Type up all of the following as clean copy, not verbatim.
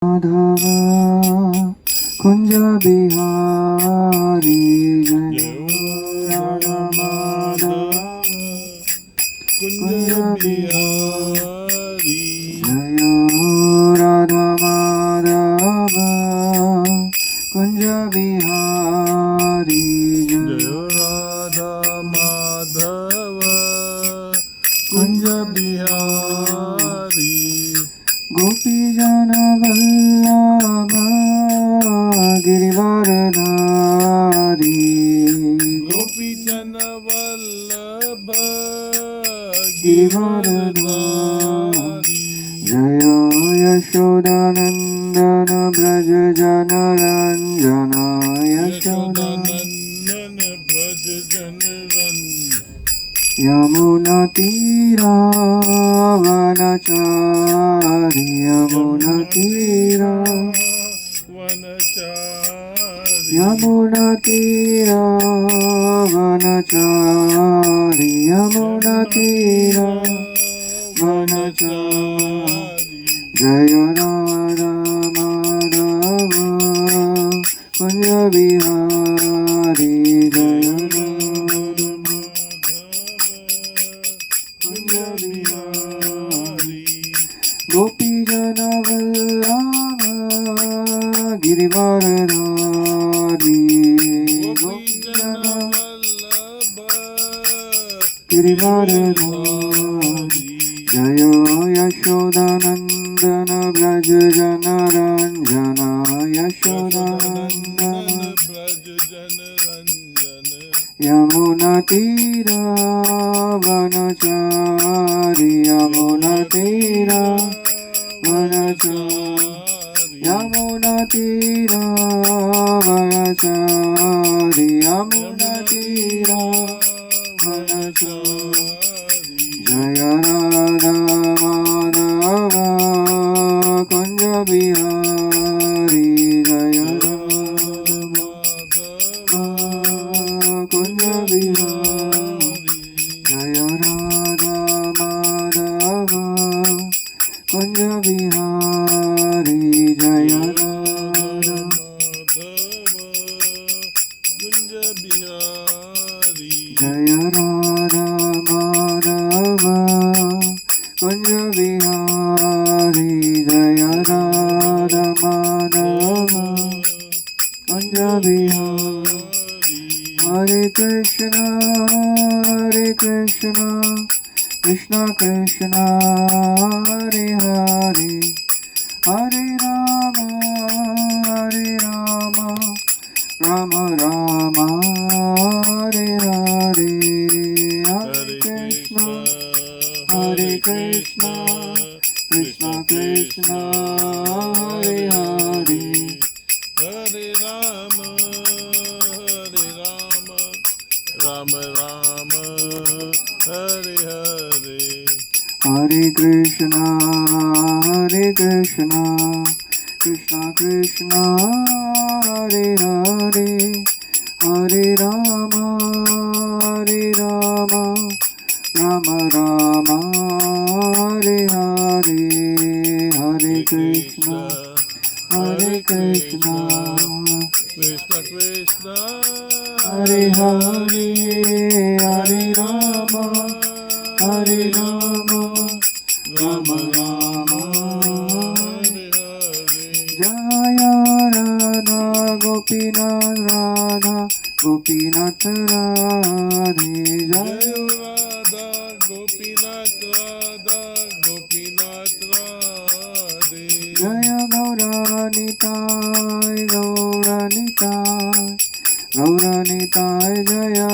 Wadhwa Kunja Bihari Jaya Radha Madhava Kunja Bihari Jaya Radha Madhava Kunja Bihari Jaya Radha Madhava Kunja Bihari Gopi Jana Vallabha Girivaradhari Gopi Jana Vallabha Girivaradhari Jaya Yashodanandana Braja Jana Ranjana Yashodanandana Braja Jana Ranjana Yamuna Tira Vanachari Yamuna Tira Vanachari Yamuna Tira Vanachari Yamuna Tira Vanachari Jaya Radha Madhava Kunja Bihari Jaya Radha Kunja Bihari Gopi Jana Vallabha Girivaradhari Gopi Jana Vallabha Girivaradhari Jaya Yashodanandana Braja Jana Ranjana Yashodanandana Braja Jana Ranjana Yamuna Tira Vanachari Yamuna Tira Vanachari Yamuna Tira Vanachari Yamuna Tira Vanachari Jaya Radha Madhava Kunja Bihari Jaya Radha Madhava Kunja Bihari Jaya Radha Madhava Kunja Bihari Jaya Radha Madhava Kunja Bihari Jaya Radha Madhava Kunja Bihari Jaya Radha Madhava Kunja Bihari Hare Krishna Krishna Krishna Hare Hare Hare Rama Rama Rama Hare Hare Hare Krishna Krishna Krishna Hare Hare Hare Rama Rama Rama Hare Hare Hare Krishna Krishna Krishna Hare Hare Hare Rama Rama Rama Hare Hare Hare Krishna Krishna Krishna Hare Hare Hare Rama Rama Rama Hare Hare Jaya Radha Gopinath Radhe Jaya Radha Gopinath Radhe Jaya Gauranitai Jaya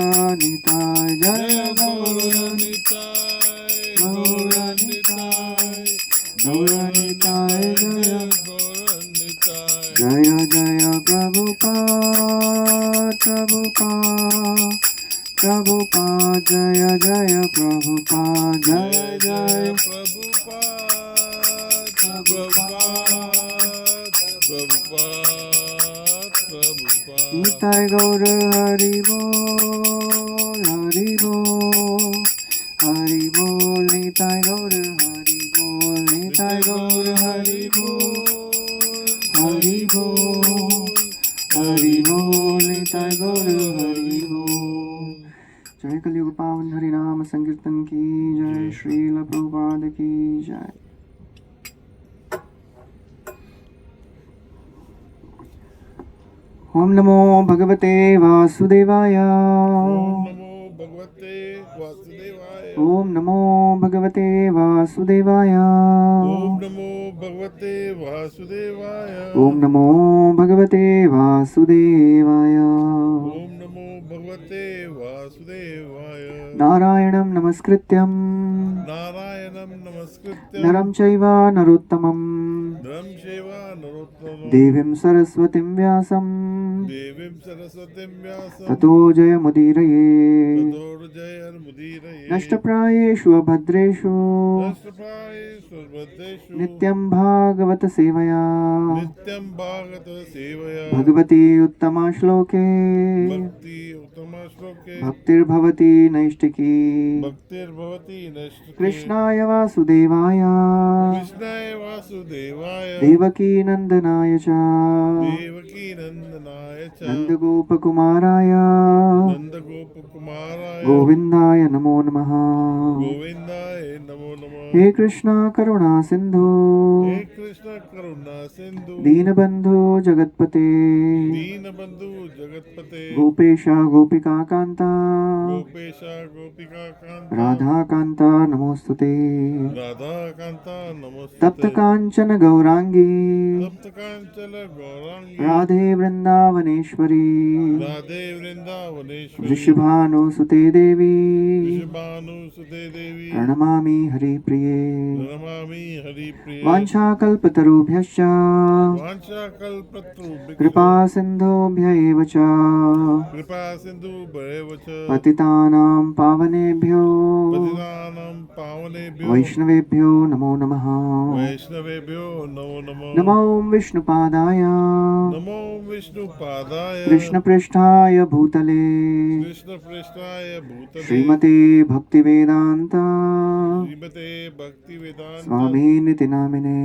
Gauranitai Jaya Gauranitai Jaya Jaya Prabhupada Jaya Jaya Prabhupada Jaya Jaya Prabhupada Nitai Gaur Hari Bol Hari Bol Nitai Gaur Hari Bol Nitai Gaur Hari Bol Hari Bol, Hari Bol, Nitai Gaur Hari Bol. जय कलयुग पावन हरि नाम संकीर्तन की जय, श्रील प्रभुपाद की जय। ओम नमो भगवते वासुदेवाय। ओम नमो भगवते वासुदेवाय। ओम नमो भगवते वासुदेवाय। ओम नमो भगवते वासुदेवाय। ओम नमो भगवते वासुदेवाय। नारायणं नमस्कृत्यं नारायणं नमस्कृत्य नरं चैव नरोत्तमं नरं चैव नरोत्तमं देवीं सरस्वतीं व्यासं देवीं सरस्वतीं व्यासं ततो जयमुदीरये। ततोर्जयमुदीरये। नष्टप्रायेषु अभद्रेषु नष्टप्रायेषु सर्वदेषु नित्यं भागवत सेवया नित्यं भागवत सेवया भगवती उत्तमा श्लोके भक्ति उत्तमा श्लोके भक्तिर्भवति नैष्टिकी। भक्तिर्भवति नष्टके। कृष्णाय वासुदेवाय कृष्णाय वासुदेवाय देवकी नन्दनाय च देवकी नंदनाय च नन्दगोपकुमाराय नंदगोपकुमाराय गोविन्दाय नमो नमः। गोविंदाय नमो नमः। हे कृष्ण करुणा सिन्धु हे कृष्ण करुणा सिंधु दीनबन्धु जगत्पते दीनबंधु जगतपते गोपेश गोपिका कान्ता गोपेश गोपिका कांता राधा कान्ता नमोस्तुते। राधा कांता नमस्ते। तप्त काञ्चन गौराङ्गी तप्त कांचन गौरांगी राधे वृन्दावनेश्वरी राधे वृंदावनेश्वरी वृषभानुसुते देवी वृषभानुसुते देवी प्रणमामि हरिप्रिये। नमामि हरिप्रिये। वाञ्छाकल्पतरुभ्यश्च वाञ्छाकल्पतरुभ्यश्च कृपा सिन्धुभ्य एव च कृपा सिंधु भयव च पतितानां पावनेभ्यो पतितानां पावनेभ्यो वैष्णवेभ्यो नमो नमः। वैष्णवेभ्यो नमो नमः। नमो विष्णुपादाय नमो विष्णुपादाय कृष्णपृष्ठाय भूतले कृष्णपृष्ठाय भूतले श्रीमते भक्तिवेदान्त श्रीमते भक्तिवेदांत स्वामिनिति नामिने।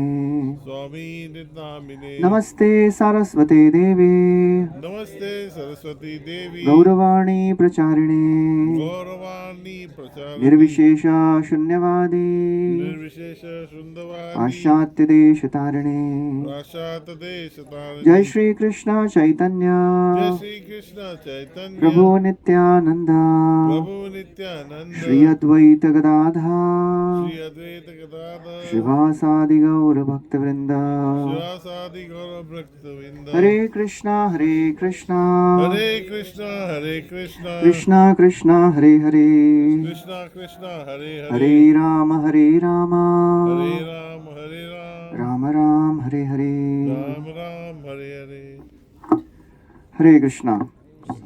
स्वामी नामिने। नमस्ते सरस्वते देवे नमस्ते सरस्वती देवी गौरवाणी प्रचारिणे गौरवाणी प्रचारिणी निर्विशेष शून्यवादी निर्विशेष शुद्धवादी पाश्चात्य देश तारिणे। पाश्चात्य देश तारिणी। जय श्री कृष्ण चैतन्य जय श्री कृष्ण चैतन्य प्रभु नित्यानंद प्रभु नित्यानंद श्री अद्वैत गदाधर श्री अद्वैत गदाधर श्रीवासादि गौर भक्त वृंद। शिवासादि गौर भक्तवृंद। हरे कृष्णा कृष्णा हरे कृष्णा कृष्णा कृष्णा हरे हरे कृष्णा कृष्णा हरे हरे राम हरे Ram Ram Ram Hare Hare Ram Ram Hare Hare. Hare Krishna.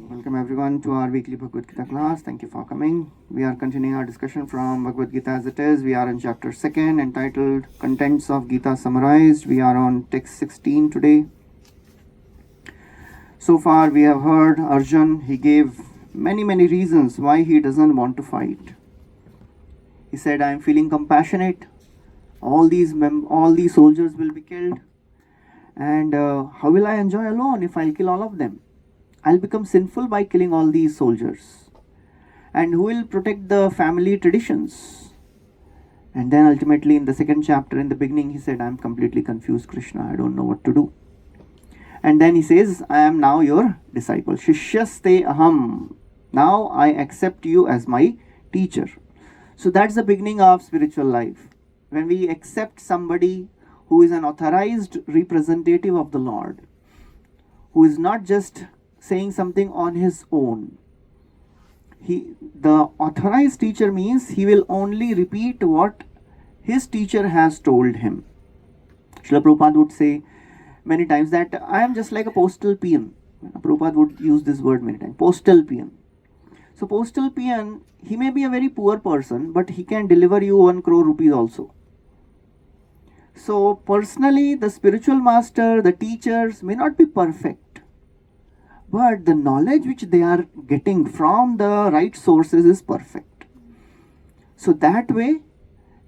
Welcome everyone to our weekly Bhagwat Gita class. Thank you for coming. We are continuing our discussion from Bhagwat Gita as it is. We are in chapter 2 entitled Contents of Gita Summarized. We are on text 16 today. So far we have heard Arjun. He gave many reasons why he doesn't want to fight. He said, I am feeling compassionate. All these soldiers will be killed. And how will I enjoy alone if I'll kill all of them? I'll become sinful by killing all these soldiers. And who will protect the family traditions? And then ultimately in the second chapter, in the beginning, he said, I'm completely confused, Krishna. I don't know what to do. And then he says, I am now your disciple. Shishyaste aham. Now I accept you as my teacher. So that's the beginning of spiritual life. When we accept somebody who is an authorized representative of the Lord, who is not just saying something on his own. The authorized teacher means he will only repeat what his teacher has told him. Srila Prabhupada would say many times that I am just like a postal peon. Prabhupada would use this word many times, postal peon. So postal peon, he may be a very poor person, but he can deliver you 1 crore rupees also. So personally, the spiritual master, the teachers may not be perfect, but the knowledge which they are getting from the right sources is perfect. So that way,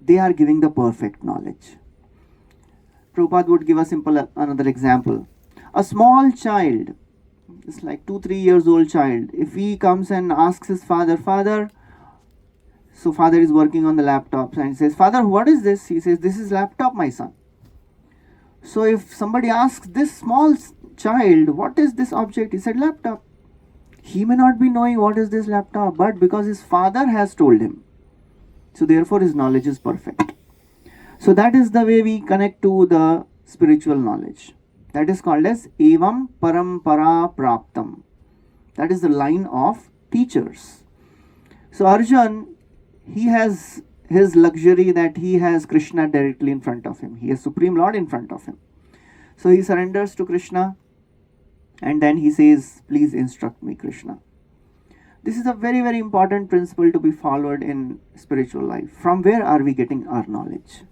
they are giving the perfect knowledge. Prabhupada would give a simple another example. A small child, it's like 2-3 years old child, if he comes and asks his father, Father, so father is working on the laptop and says, Father, what is this? He says, this is laptop, my son. So if somebody asks this small child, what is this object? He said, laptop. He may not be knowing what is this laptop, but because his father has told him, so therefore his knowledge is perfect. So that is the way we connect to the spiritual knowledge. That is called as evam parampara praptam. That is the line of teachers. So Arjun, he has his luxury that he has Krishna directly in front of him. He has Supreme Lord in front of him. So he surrenders to Krishna and then he says, please instruct me, Krishna. This is a very, very important principle to be followed in spiritual life. From where are we getting our knowledge?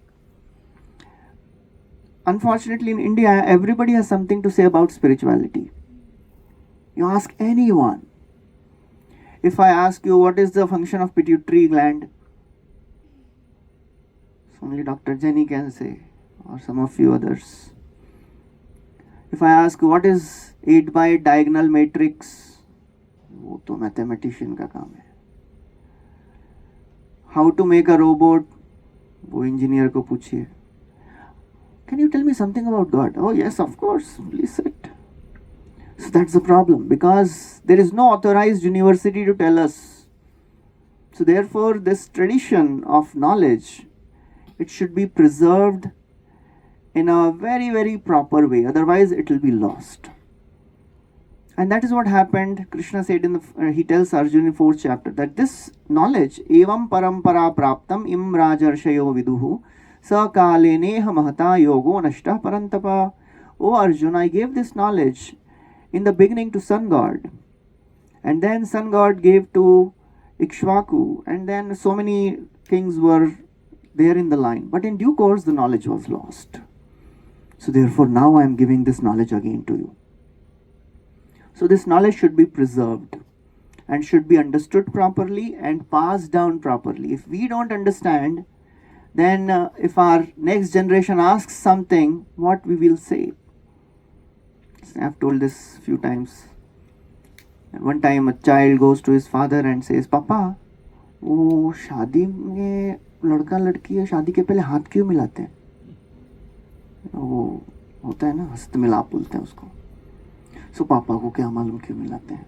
Unfortunately, in India, everybody has something to say about spirituality. You ask anyone. If I ask you what is the function of pituitary gland, only Dr. Jenny can say, or some of you others. If I ask what is 8-by diagonal matrix, वो तो mathematician का काम है. How to make a robot, वो engineer को पूछिए. Can you tell me something about God? Oh yes, of course, please sit. So that's the problem, because there is no authorized university to tell us. So therefore, this tradition of knowledge, it should be preserved in a very, very proper way. Otherwise, it will be lost. And that is what happened. Krishna said he tells Arjuna in 4th chapter that this knowledge, evam parampara praptam im rajarshayo viduhu sakale neha mahata yogo nashta parantapa. O Arjuna, I gave this knowledge in the beginning to sun god. And then sun god gave to Ikshvaku. And then so many kings were there in the line. But in due course, the knowledge was lost. So therefore, now I am giving this knowledge again to you. So this knowledge should be preserved and should be understood properly and passed down properly. If we don't understand, then if our next generation asks something, what we will say? I have told this few times. One time a child goes to his father and says, Papa, वो शादी में लड़का लड़की है, शादी के पहले हाथ क्यों मिलाते हैं? वो होता है ना, हस्त मिलाप बोलते हैं उसको. सो पापा को क्या मालूम क्यों मिलाते हैं?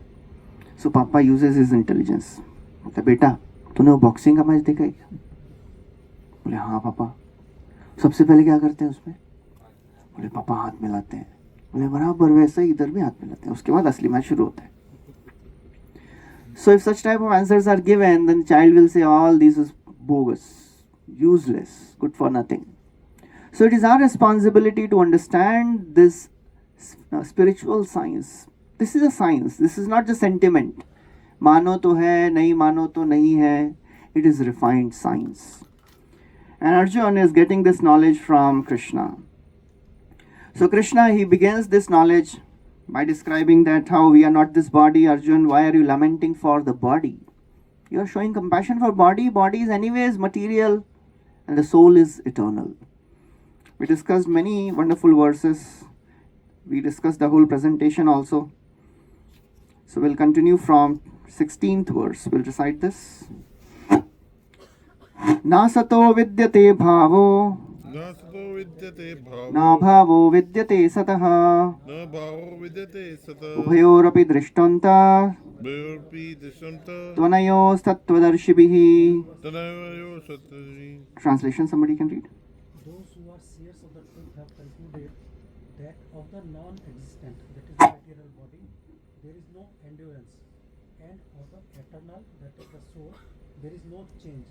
सो पापा यूजेस हिज इंटेलिजेंस. बोलता, बेटा तूने वो बॉक्सिंग का मैच देखा है क्या? बोले हाँ पापा. सबसे पहले क्या करते हैं उसमें? बोले पापा हाथ मिलाते हैं. बोले बराबर वैसे ही इधर भी हाथ मिलाते हैं, उसके बाद असली मैच शुरू होता है. So if such type of answers are given, then the child will say all this is bogus, useless, good for nothing. So it is our responsibility to understand this spiritual science. This is a science. This is not just sentiment. मानो तो है, नहीं मानो तो नहीं है. It is refined science. And Arjuna is getting this knowledge from Krishna. So Krishna, he begins this knowledge by describing that how we are not this body. Arjun, why are you lamenting for the body? You are showing compassion for body. Body is anyways material and the soul is eternal. We discussed many wonderful verses. We discussed the whole presentation also. So we'll continue from 16th verse. We'll recite this. Na sato vidyate bhavo na bhavo vidyate satah ubhayorapi drishtanta tvanayos tattvadarshibhi. Translation, somebody can read. Those who are seers of the truth have concluded that of the non-existent, that is the material body, there is no endurance, and of the eternal, that is the soul, there is no change.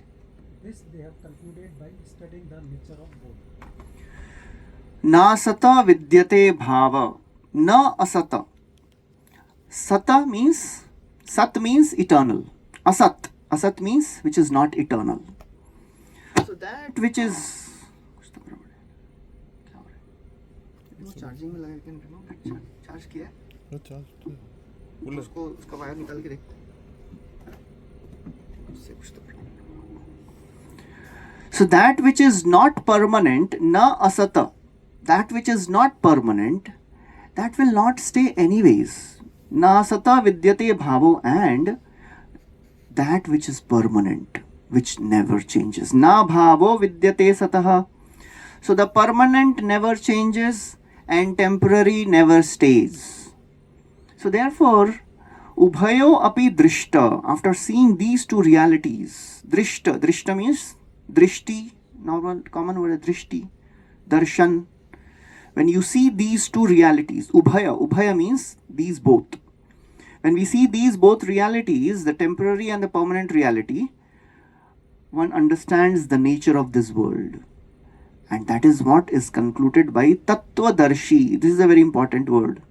This they have concluded by studying the nature of both. Na sata vidyate bhava, na asata. Sata means, sat means eternal. Asat means which is not eternal. So that which is charging में लगा के remote charge किया है, उसको उसका wire निकाल के देखते हैं, उससे कुछ तो. So that which is not permanent, na asata, that which is not permanent, that will not stay anyways. Na sata vidyate bhavo, and that which is permanent, which never changes. Na bhavo vidyate satah. So the permanent never changes and temporary never stays. So therefore, ubhayo api drishta, after seeing these two realities, drishta means drishti, normal common word drishti, darshan. When you see these two realities, ubhaya means these both. When we see these both realities, the temporary and the permanent reality, one understands the nature of this world. And that is what is concluded by Tattvadarshi. This is a very important word.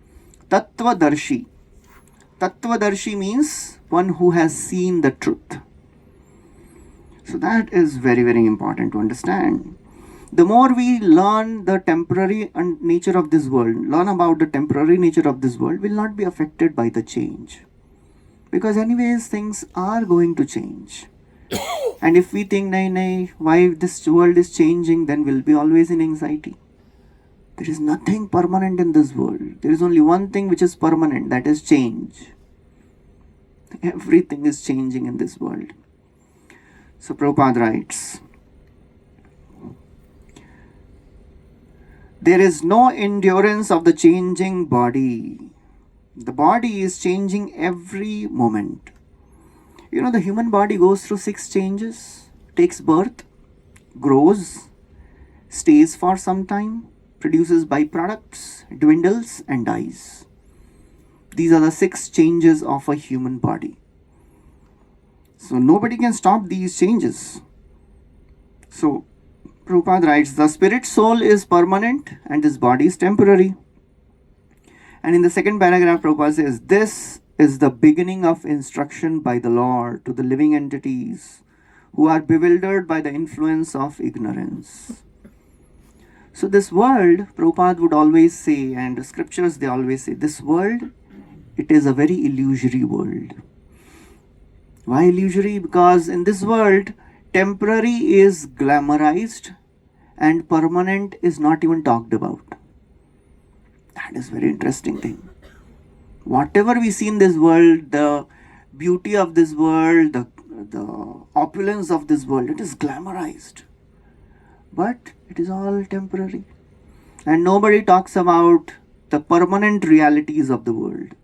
Tattvadarshi. Tattvadarshi means one who has seen the truth. So that is very, very important to understand. The more we learn the temporary nature of this world, learn about the temporary nature of this world, will not be affected by the change. Because anyways, things are going to change. And if we think, nay, why this world is changing, then we'll be always in anxiety. There is nothing permanent in this world. There is only one thing which is permanent, that is change. Everything is changing in this world. So Prabhupada writes, there is no endurance of the changing body. The body is changing every moment. You know, the human body goes through 6 changes, takes birth, grows, stays for some time, produces byproducts, dwindles and dies. These are the 6 changes of a human body. So nobody can stop these changes. So Prabhupada writes, the spirit soul is permanent and this body is temporary. And in the second paragraph, Prabhupada says, this is the beginning of instruction by the Lord to the living entities who are bewildered by the influence of ignorance. So this world, Prabhupada would always say, and the scriptures they always say, this world, it is a very illusory world. Why illusory? Because in this world, temporary is glamorized and permanent is not even talked about. That is very interesting thing. Whatever we see in this world, the beauty of this world, the opulence of this world, it is glamorized. But it is all temporary. And nobody talks about the permanent realities of the world.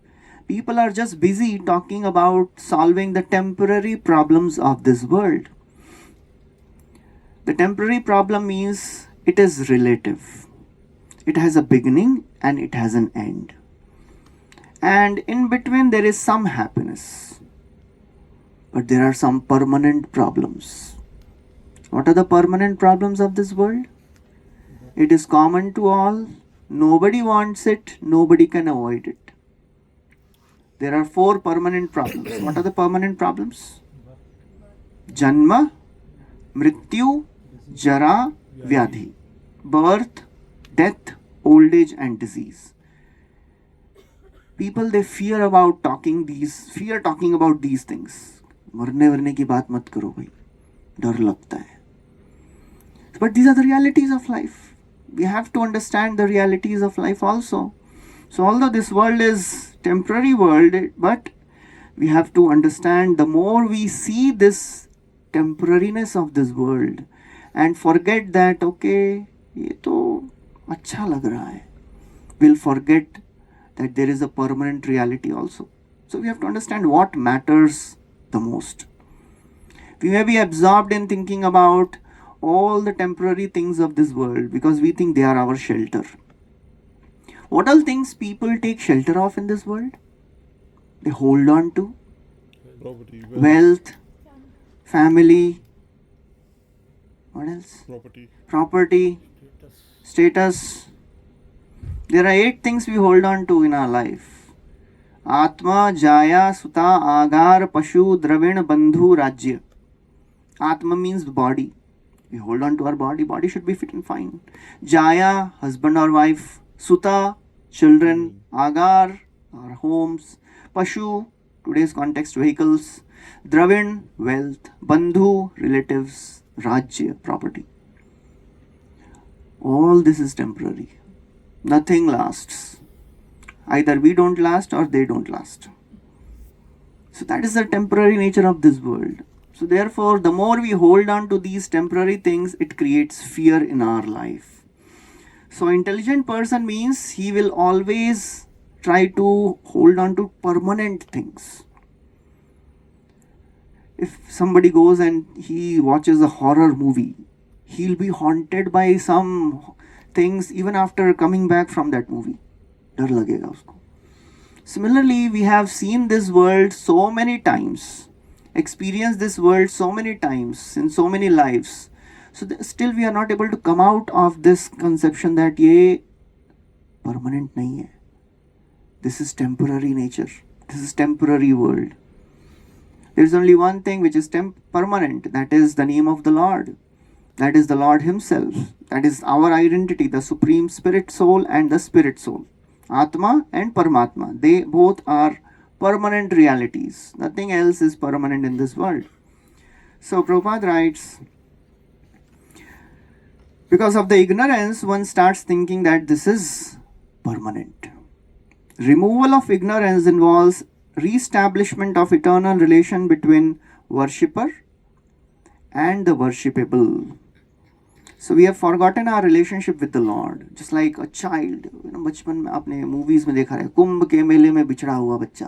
People are just busy talking about solving the temporary problems of this world. The temporary problem means it is relative. It has a beginning and it has an end. And in between there is some happiness. But there are some permanent problems. What are the permanent problems of this world? It is common to all. Nobody wants it. Nobody can avoid it. There are 4 permanent problems. What are the permanent problems? Janma, Mrityu, Jara, Vyadhi. Birth, death, old age and disease. People, they fear talking about these things. मरने की बात मत करो भाई, डर लगता है. But these are the realities of life. We have to understand the realities of life also. So although this world is temporary world, but we have to understand, the more we see this temporariness of this world and forget that, okay, ये तो अच्छा लग रहा है, we'll forget that there is a permanent reality also. So we have to understand what matters the most. We may be absorbed in thinking about all the temporary things of this world because we think they are our shelter. What all things people take shelter of in this world? They hold on to property, wealth, family, what else? Property, status. There are 8 things we hold on to in our life. Atma, Jaya, Suta, Agar, Pashu, Dravin, Bandhu, Rajya. Atma means body. We hold on to our body. Body should be fit and fine. Jaya, husband or wife. Suta, children. Agar, our homes. Pashu, today's context, vehicles. Dravin, wealth. Bandhu, relatives. Rajya, property. All this is temporary. Nothing lasts. Either we don't last or they don't last. So that is the temporary nature of this world. So therefore, the more we hold on to these temporary things, it creates fear in our life. So intelligent person means he will always try to hold on to permanent things. If somebody goes and he watches a horror movie, he'll be haunted by some things even after coming back from that movie. डर लगेगा उसको. Similarly, we have seen this world so many times, experienced this world so many times in so many lives. So still we are not able to come out of this conception that ये permanent नहीं है. This is temporary nature. This is temporary world. There is only one thing which is permanent. That is the name of the Lord. That is the Lord Himself. That is our identity, the Supreme Spirit Soul and the Spirit Soul. Atma and Paramatma. They both are permanent realities. Nothing else is permanent in this world. So Prabhupada writes, because of the ignorance, one starts thinking that this is permanent. Removal of ignorance involves re-establishment of eternal relation between worshipper and the worshipable. So we have forgotten our relationship with the Lord, just like a child. बचपन में आपने movies में देखा है, कुंभ के मेले में बिछड़ा हुआ बच्चा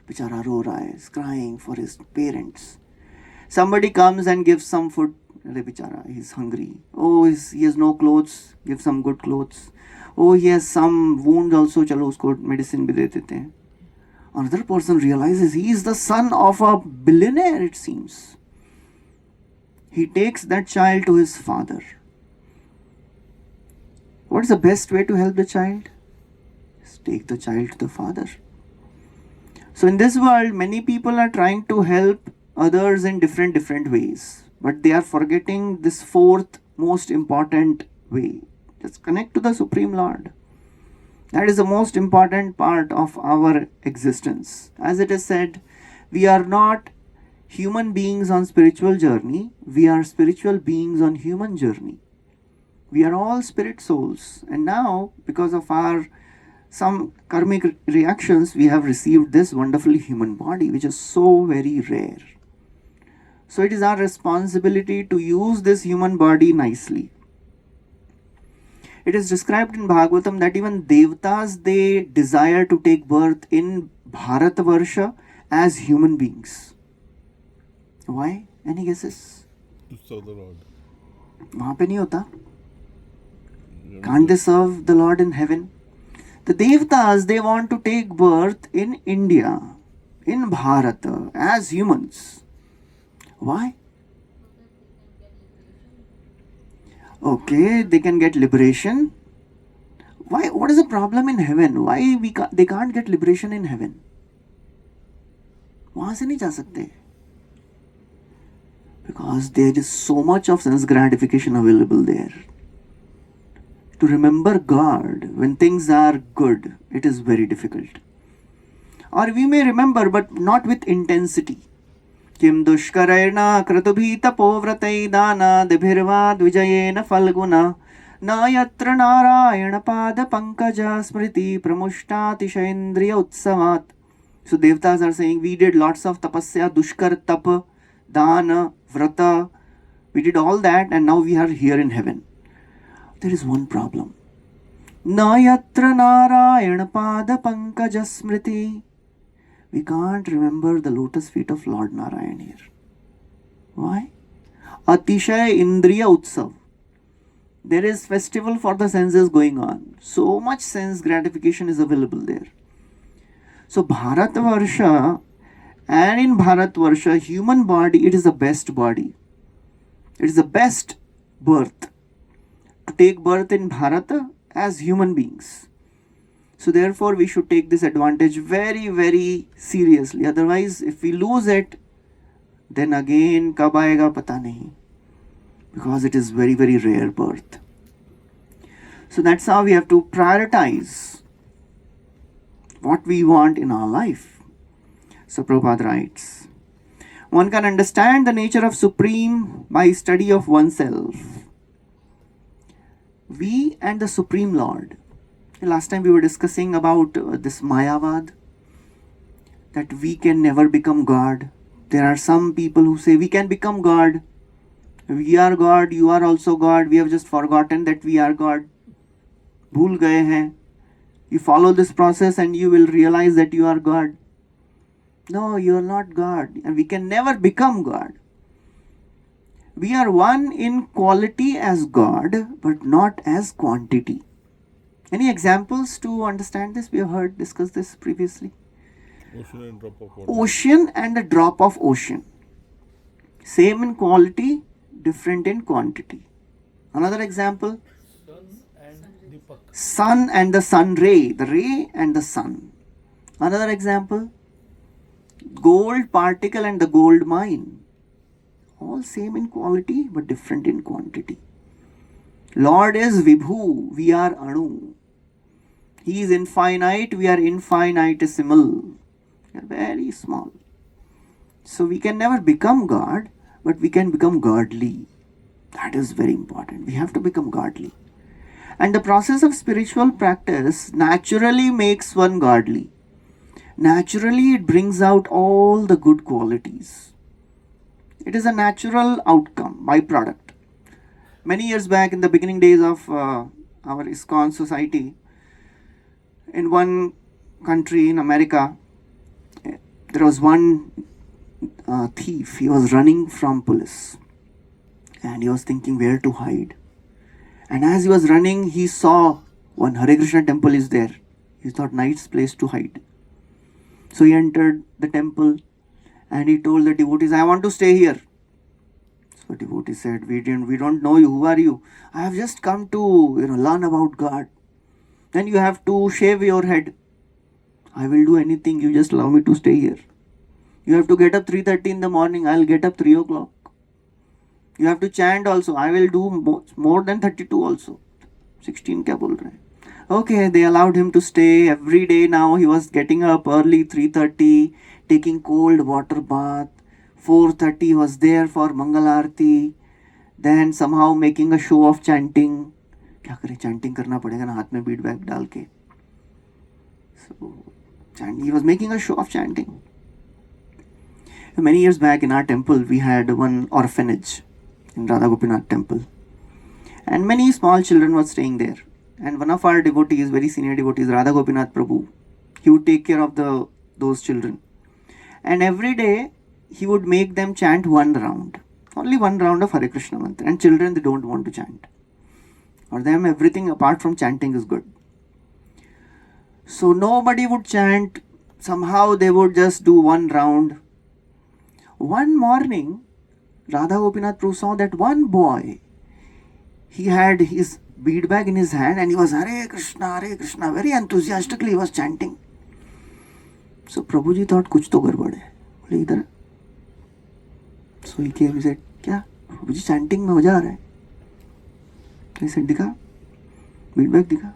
बेचारा रो रहा है, is crying for his parents. Somebody comes and gives some food. अरे बेचारा, he's hungry. Oh, he has no clothes. Give some good clothes. Oh, he has some wounds also. चलो उसको medicine भी दे देते हैं. Another person realizes he is the son of a billionaire, it seems. He takes that child to his father. What is the best way to help the child? Just take the child to the father. So in this world, many people are trying to help others in different ways, but they are forgetting this fourth most important way. Just connect to the Supreme Lord. That is the most important part of our existence. As it is said, we are not human beings on spiritual journey. We are spiritual beings on human journey. We are all spirit souls. And now, because of our some karmic reactions, we have received this wonderful human body, which is so very rare. So it is our responsibility to use this human body nicely. It is described in Bhagavatam that even Devatas, they desire to take birth in Bharatavarsha as human beings. Why? Any guesses? To serve the Lord. वहाँ पे नहीं होता. Can't they serve the Lord in heaven? The Devatas, they want to take birth in India, in Bharata, as humans. Why? Okay, they can get liberation. Why? What is the problem in heaven? Why they can't get liberation in heaven? वहाँ से नहीं जा सकते. Because there is so much of sense gratification available there. To remember God when things are good, it is very difficult. Or we may remember, but not with intensity. किम दुष्करेण क्रतुभितपोव्रतै दानादिभिर्वा द्विजयेन फल्गुना न यत्र नारायण पाद पंकज स्मृति प्रमुष्टातिशेन्द्रिय उत्सवात्. So Devatas are saying, we did lots of tapasya, dushkar, tapa, dana, vrata. We did all that and now we are here in heaven. There is one problem. Na yatra narayana pada pankaj smriti. We can't remember the lotus feet of Lord Narayan here. Why? Atishay Indriya Utsav. There is festival for the senses going on. So much sense gratification is available there. So Bharatvarsha, and in Bharatvarsha, human body, it is the best body. It is the best birth. To take birth in Bharata as human beings. So therefore we should take this advantage very, very seriously. Otherwise, if we lose it, then again kab aayega pata nahi. Because it is very, very rare birth. So that's how we have to prioritize what we want in our life. So Prabhupada writes, one can understand the nature of Supreme by study of oneself. We and the Supreme Lord, Last time we were discussing about this Mayavad, that we can never become God. There are some people who say we can become God. We are God, you are also God. We have just forgotten that we are God. Bhul gaye hain. You follow this process and you will realize that you are God. No, you are not God, and we can never become God. We are one in quality as God, but not as quantity. Any examples to understand this? We have heard discuss this previously. Ocean and drop of water. Ocean and a drop of ocean. Same in quality, different in quantity. Another example. Sun and Deepak. Sun and the sun ray. The ray and the sun. Another example. Gold particle and the gold mine. All same in quality but different in quantity. Lord is Vibhu, we are Anu. He is infinite, we are infinitesimal. We are very small. So we can never become God, but we can become godly. That is very important. We have to become godly. And the process of spiritual practice naturally makes one godly. Naturally, it brings out all the good qualities. It is a natural outcome, byproduct. Many years back, in the beginning days of our ISKCON society, in one country in America, there was one thief. He was running from police and he was thinking where to hide. And as he was running, he saw one Hare Krishna temple is there. He thought, nice place to hide. So he entered the temple and he told the devotees, I want to stay here. So the devotee said, we don't know you. Who are you? I have just come to learn about God. Then you have to shave your head. I will do anything. You just allow me to stay here. You have to get up 3:30 in the morning. I will get up 3 o'clock. You have to chant also. I will do more than 32 also. 16 kya bol rahe? Okay, they allowed him to stay every day. Now he was getting up early, 3:30, taking cold water bath. 4:30 was there for Mangal Aarti. Then somehow making a show of chanting. क्या करें, chanting करना पड़ेगा ना, हाथ में bead bag डाल के. So he was making a show of chanting. Many years back in our temple, we had one orphanage in Radha Gopinath temple. And many small children were staying there. And one of our devotees, very senior devotees, Radha Gopinath Prabhu, he would take care of those children. And every day, he would make them chant one round. Only one round of Hare Krishna mantra. And children, they don't want to chant. For them, everything apart from chanting is good. So nobody would chant. Somehow they would just do one round. One morning, Radha Gopinath Prabhu saw that one boy, he had his bead bag in his hand and he was Hare Krishna, very enthusiastically he was chanting. So Prabhuji thought, kuch to garbad hai. Bole, idhar. So he came, he said, kya? Prabhuji chanting mein maja aa raha hai. He said, dikha, bead bag dikha.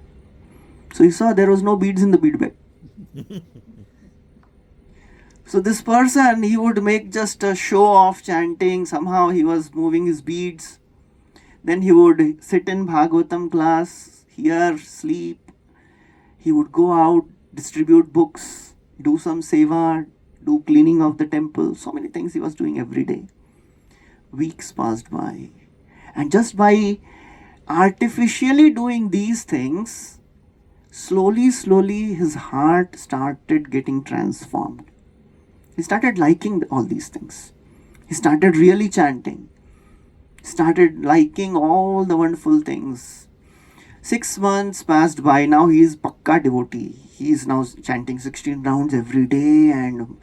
So he saw there was no beads in the bead bag. So this person, he would make just a show of chanting. Somehow he was moving his beads. Then he would sit in Bhagwatam class, hear, sleep. He would go out, distribute books, do some seva, do cleaning of the temple. So many things he was doing every day. Weeks passed by. And just by artificially doing these things, slowly his heart started getting transformed. He started liking all these things. He started really chanting. Started liking all the wonderful things. 6 months passed by. Now he is Pakka devotee. He is now chanting 16 rounds every day and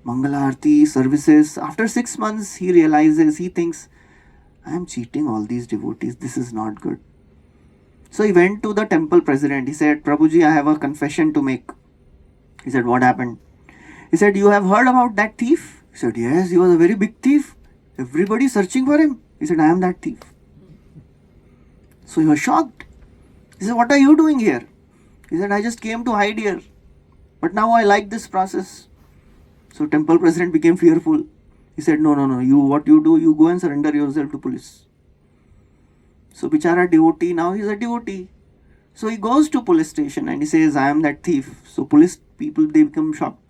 Mangalarti services. After 6 months, he realizes, he thinks, I am cheating all these devotees. This is not good. So he went to the temple president. He said, Prabhuji, I have a confession to make. He said, what happened? He said, you have heard about that thief? He said, yes, he was a very big thief. Everybody searching for him. He said, I am that thief. So he was shocked. He said, what are you doing here? He said, I just came to hide here. But now I like this process. So temple president became fearful. He said, no, what you do, you go and surrender yourself to police. So bichara devotee, now he is a devotee. So he goes to police station and he says, I am that thief. So police people, they become shocked.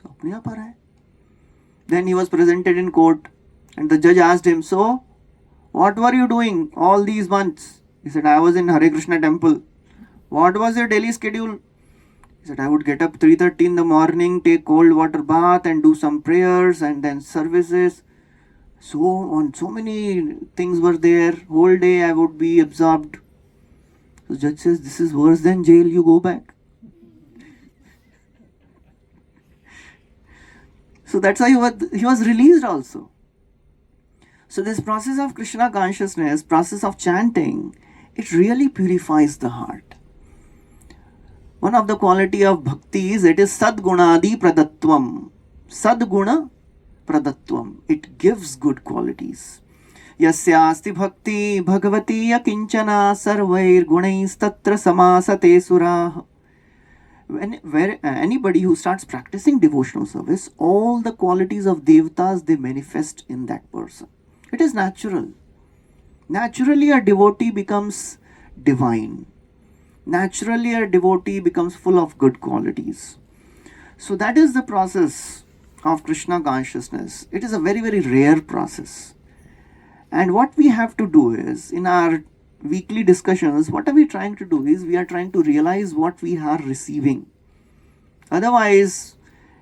So apne aap aa raha hai. Then he was presented in court and the judge asked him, so what were you doing all these months? He said, I was in Hare Krishna temple. What was your daily schedule? He said, I would get up 3:30 in the morning, take cold water bath and do some prayers and then services. So many things were there. Whole day I would be absorbed. So judge says, this is worse than jail, you go back. So that's why he was released also. So this process of Krishna consciousness, process of chanting, it really purifies the heart. One of the quality of bhakti is it is sadgunadi pradatvam. Sadguna pradatvam. It gives good qualities. Yasyasti bhakti bhagavati yakinchana sarvair gunais tatra samasate surah. Anybody who starts practicing devotional service, all the qualities of devatas, they manifest in that person. It is natural. Naturally a devotee becomes divine. Naturally a devotee becomes full of good qualities. So that is the process of Krishna consciousness. It is a very, very rare process. And what we have to do is, in our weekly discussions, what are we trying to do is, we are trying to realize what we are receiving. Otherwise,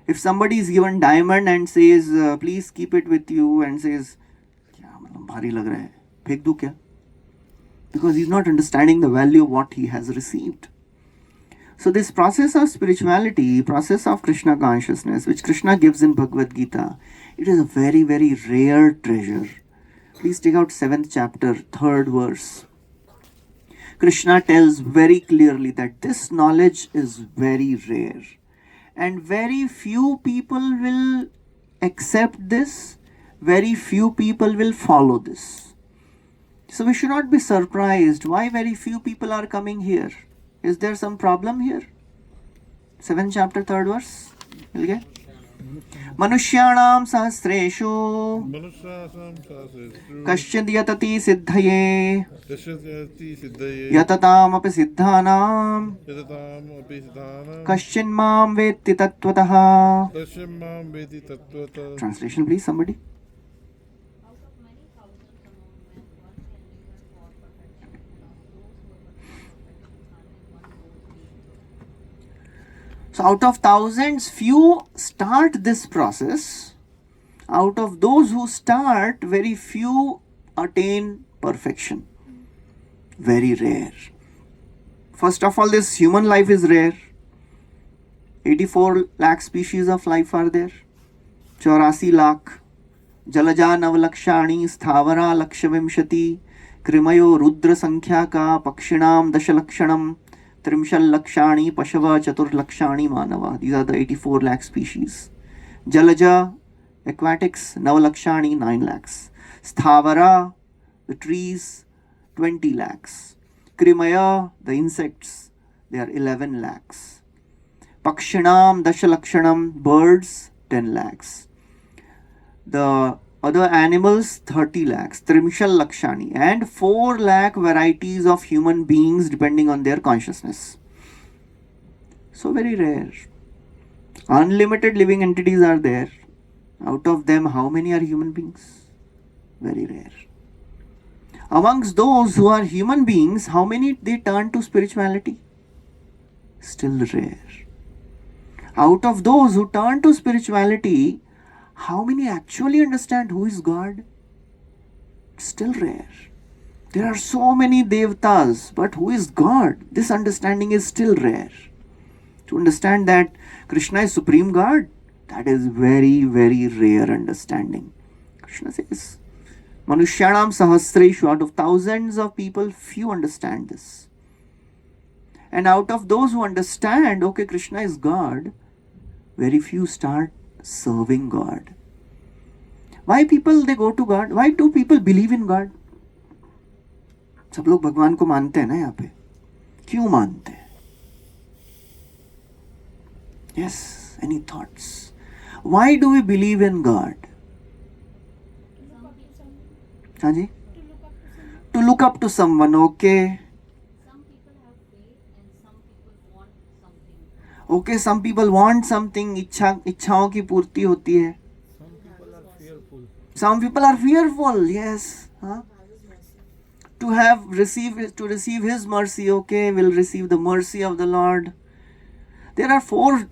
if somebody is given diamond and says, please keep it with you, and says, kya matlab bhari lag raha hai, phek do kya? Because he is not understanding the value of what he has received. So this process of spirituality, process of Krishna consciousness, which Krishna gives in Bhagwat Gita, it is a very, very rare treasure. Please take out 7th chapter, 3rd verse. Krishna tells very clearly that this knowledge is very rare. And very few people will accept this. Very few people will follow this. So we should not be surprised why very few people are coming here. Is there some problem here? 7th chapter, 3rd verse. You'll get? Manushyanam sahasreshu kasyad yatati siddhaye yatatam api siddhanam kasyad mam vetti tattvataha. Translation please, somebody. So out of thousands, few start this process. Out of those who start, very few attain perfection. Very rare. First of all, this human life is rare. 84 lakh species of life are there. 84 lakh. Jalaja navlakshani sthavara lakshavimshati krimayo rudra sankhya pakshinam dashalakshanam Trimshal Lakshani, Pashava, Chatur Lakshani, Manava. These are the 84 lakh species. Jalaja, aquatics, Navalakshani, 9 lakhs. Sthavara, the trees, 20 lakhs. Krimaya, the insects, they are 11 lakhs. Pakshinam, Dashalakshanam, birds, 10 lakhs. The other animals, 30 lakhs, Trimshal Lakshani, and 4 lakh varieties of human beings depending on their consciousness. So very rare. Unlimited living entities are there. Out of them, how many are human beings? Very rare. Amongst those who are human beings, how many they turn to spirituality? Still rare. Out of those who turn to spirituality, how many actually understand who is God? Still rare. There are so many devatas, but who is God? This understanding is still rare. To understand that Krishna is Supreme God, that is very, very rare understanding. Krishna says, Manushyanam sahasreshu, out of thousands of people, few understand this. And out of those who understand, okay, Krishna is God, very few start serving God. Why people they go to God? Why do people believe in God? सब लोग भगवान को मानते हैं ना यहाँ पे. क्यों मानते हैं? Yes, any thoughts? Why do we believe in God? हाँ जी? To look up to someone, okay. Some people have faith Okay, some people want something, इच्छाओं की पूर्ति होती है. Some people are fearful. Some people are fearful, yes. Huh? To receive His mercy, okay, will receive the mercy of the Lord. There are 4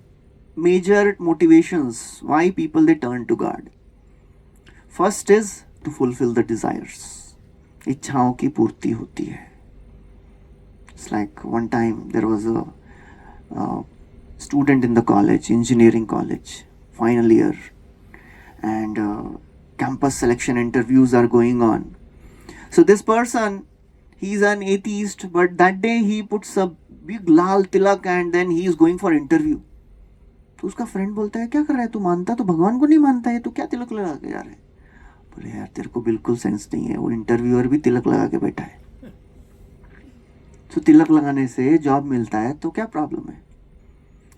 major motivations why people they turn to God. First is to fulfill the desires. इच्छाओं की पूर्ति होती है. It's like one time there was a student in the college, engineering college, final year, and campus selection interviews are going on. So this person, he's an atheist, but that day he puts a big lal tilak and then he is going for interview. तो उसका friend बोलता है क्या कर रहा है तू, मानता तो भगवान को नहीं मानता है, तू क्या तिलक लगा के जा रहा है. बोले यार तेरे को बिल्कुल सेंस नहीं है, वो इंटरव्यूअर भी तिलक लगा के बैठा है. तो तिलक लगाने से जॉब मिलता है तो क्या प्रॉब्लम है.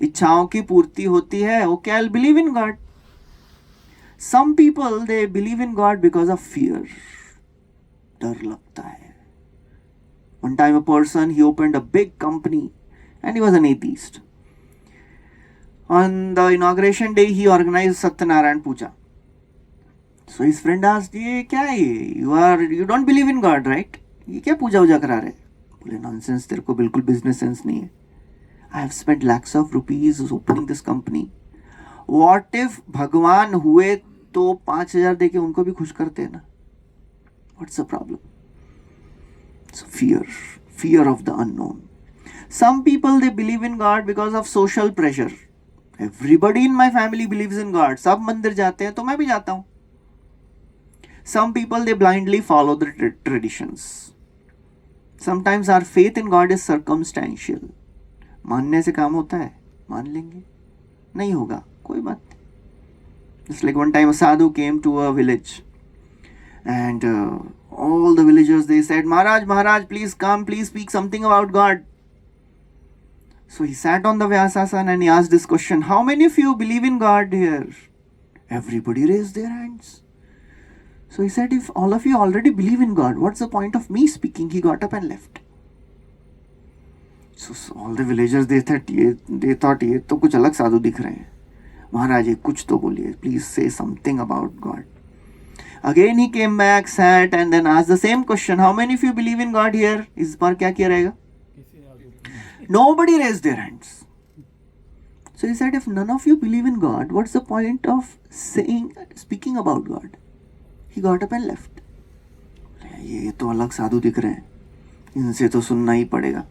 इच्छाओं की पूर्ति होती है. Okay, I believe in God. Some people they believe in God because of fear. डर लगता है. One time a person, he opened a big company and he was an atheist. On the inauguration day, he organized Satyanarayan Puja. So his friend asked, ये क्या है ये? You don't believe in God, right? ये क्या पूजा वूजा करा रहे? बोले nonsense, तेरे को बिल्कुल business sense नहीं है. I have spent lakhs of rupees opening this company. What if भगवान हुए तो 5,000 देके उनको भी खुश करते हैं ना? What's the problem? So fear of the unknown. Some people they believe in God because of social pressure. Everybody in my family believes in God. सब मंदिर जाते हैं तो मैं भी जाता हूँ. Some people they blindly follow the traditions. Sometimes our faith in God is circumstantial. मानने से काम होता है, मान लेंगे, नहीं होगा कोई बात नहीं. Just like one time a sadhu came to a village and all the villagers they said, Maharaj, please come, please speak something about God. So he sat on the Vyasasana and he asked this question, how many of you believe in God here? Everybody raised their hands. So he said, if all of you already believe in God, what's the point of me speaking? He got up and left. So all the villagers they thought ये तो कुछ अलग साधु दिख रहे हैं. महाराज ये कुछ तो बोलिए, please say something about God. Again he came back, sat and then asked the same question, how many of you believe in God here? इस बार क्या किया रहेगा? Nobody raised their hands. So he said, if none of you believe in God, what's the point of speaking about God? He got up and left. ये तो अलग साधु दिख रहे हैं, इनसे तो सुनना ही पड़ेगा.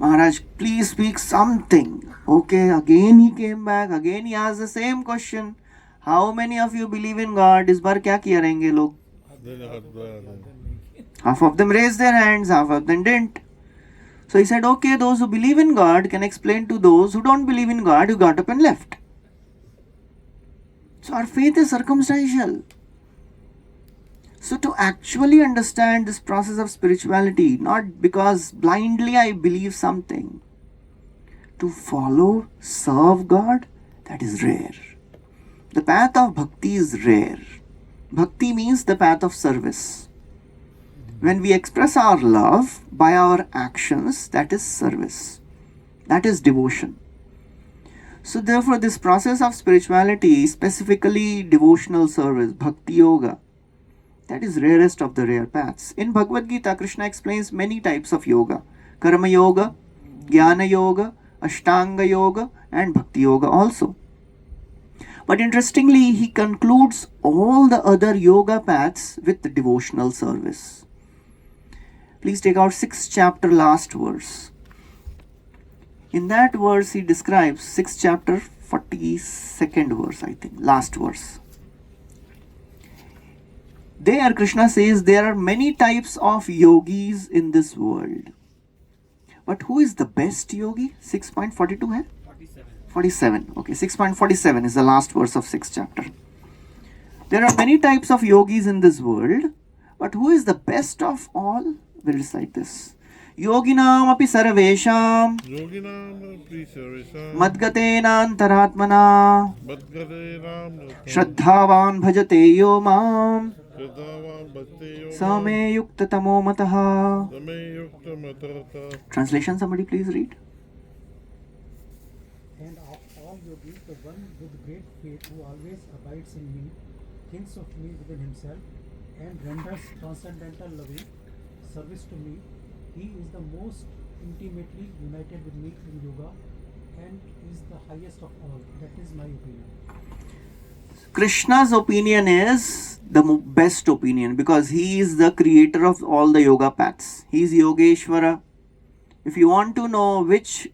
Maharaj, please speak something. Okay, again he came back, again he asked the same question. How many of you believe in God? इस बार क्या किया रहेंगे लोग? Half of them raised their hands, half of them didn't. So he said, okay, those who believe in God can explain to those who don't believe in God who got up and left. So our faith is circumstantial. So to actually understand this process of spirituality, not because blindly I believe something, to follow, serve God, that is rare. The path of bhakti is rare. Bhakti means the path of service. When we express our love by our actions, that is service. That is devotion. So therefore this process of spirituality, specifically devotional service, bhakti yoga, that is rarest of the rare paths. In Bhagwat Gita, Krishna explains many types of yoga. Karma yoga, jnana yoga, ashtanga yoga and bhakti yoga also. But interestingly, he concludes all the other yoga paths with the devotional service. Please take out 6th chapter last verse. In that verse he describes 6th chapter 42nd verse, I think, last verse. There Krishna says there are many types of yogis in this world. But who is the best yogi? 6.42 hai? 47. Okay, 6.47 is the last verse of 6th chapter. There are many types of yogis in this world, but who is the best of all? We'll recite this. Yoginam api sarvesham madgatena antaratmana shraddhavan bhajate yo mam same yukta tamo mataha. And and of all yogis, the one with great faith who always abides in me, thinks of me within himself, and renders transcendental loving service to me. He is the most intimately united with me in yoga and is the highest of all. That is my opinion. Krishna's opinion is the best opinion because he is the creator of all the yoga paths. He is Yogeshwara. If you want to know which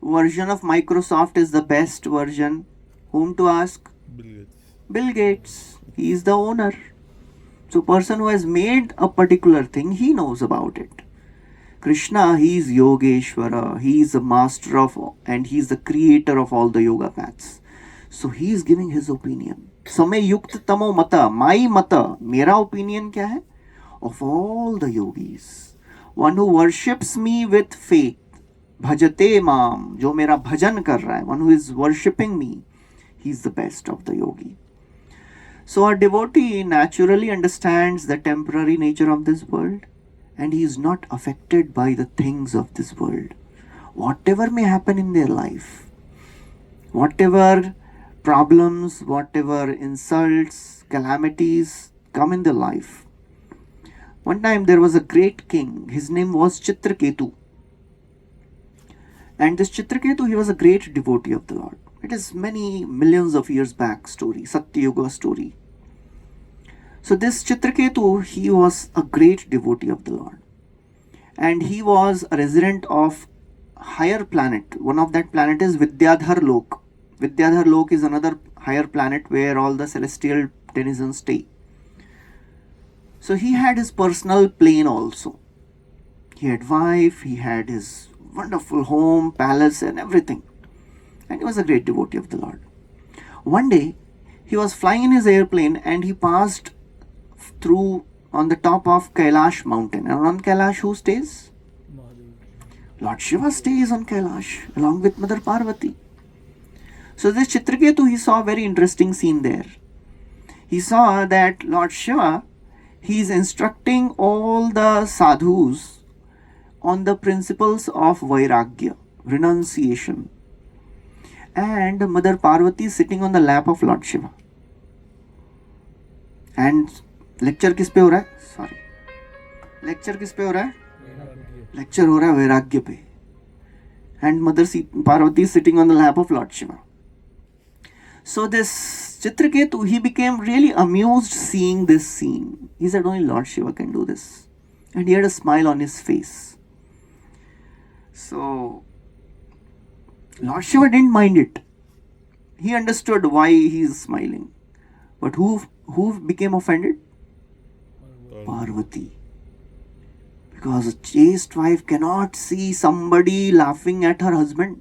version of Microsoft is the best version, whom to ask? Bill Gates. Bill Gates. He is the owner. So person who has made a particular thing, he knows about it. Krishna, he is Yogeshwara. He is the master of and he is the creator of all the yoga paths. So he is giving his opinion. Samay yukt tamo mata, my mata, mera opinion kya hai? Of all the yogis, one who worships me with faith, bhajate maam, jo mera bhajan kar raha hai, one who is worshipping me, he is the best of the yogi. So a devotee naturally understands the temporary nature of this world and he is not affected by the things of this world. Whatever may happen in their life, whatever problems, whatever insults, calamities come in their life. One time there was a great king, his name was Chitraketu. And this Chitraketu, he was a great devotee of the Lord. It is many millions of years back story, Satya Yuga story. So this Chitraketu, he was a great devotee of the Lord. And he was a resident of higher planet. One of that planet is Vidyadhar Lok. Vidyadhar Lok is another higher planet where all the celestial denizens stay. So he had his personal plane also. He had wife, he had his wonderful home, palace and everything. And he was a great devotee of the Lord. One day, he was flying in his airplane and he passed through on the top of Kailash mountain. And on Kailash, who stays? Lord Shiva stays on Kailash along with Mother Parvati. So this Chitraketu, he saw a very interesting scene there. He saw that Lord Shiva, he is instructing all the sadhus on the principles of Vairagya, renunciation. And Mother Parvati is sitting on the lap of Lord Shiva. And lecture किस पे हो रहा है? Sorry. Lecture किस पे हो रहा है? Lecture हो रहा है वैराग्य पे. And Mother Parvati is sitting on the lap of Lord Shiva. So this Chitraketu, he became really amused seeing this scene. He said, only Lord Shiva can do this. And he had a smile on his face. So Lord Shiva didn't mind it. He understood why he is smiling. But who became offended? Parvati. Because a chaste wife cannot see somebody laughing at her husband,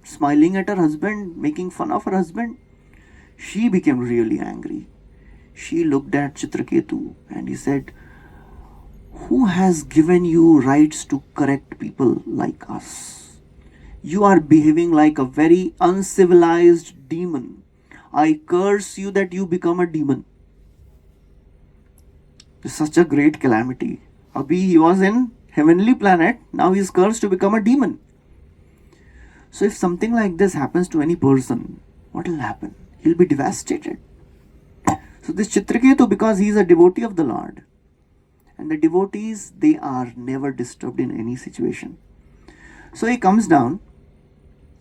smiling at her husband, making fun of her husband. She became really angry. She looked at Chitraketu and he said, who has given you rights to correct people like us? You are behaving like a very uncivilized demon. I curse you that you become a demon. It's such a great calamity. Abhi, he was in heavenly planet, now he is cursed to become a demon. So if something like this happens to any person, what will happen? He'll be devastated. So this Chitraketu, because he is a devotee of the Lord, and the devotees, they are never disturbed in any situation. So he comes down,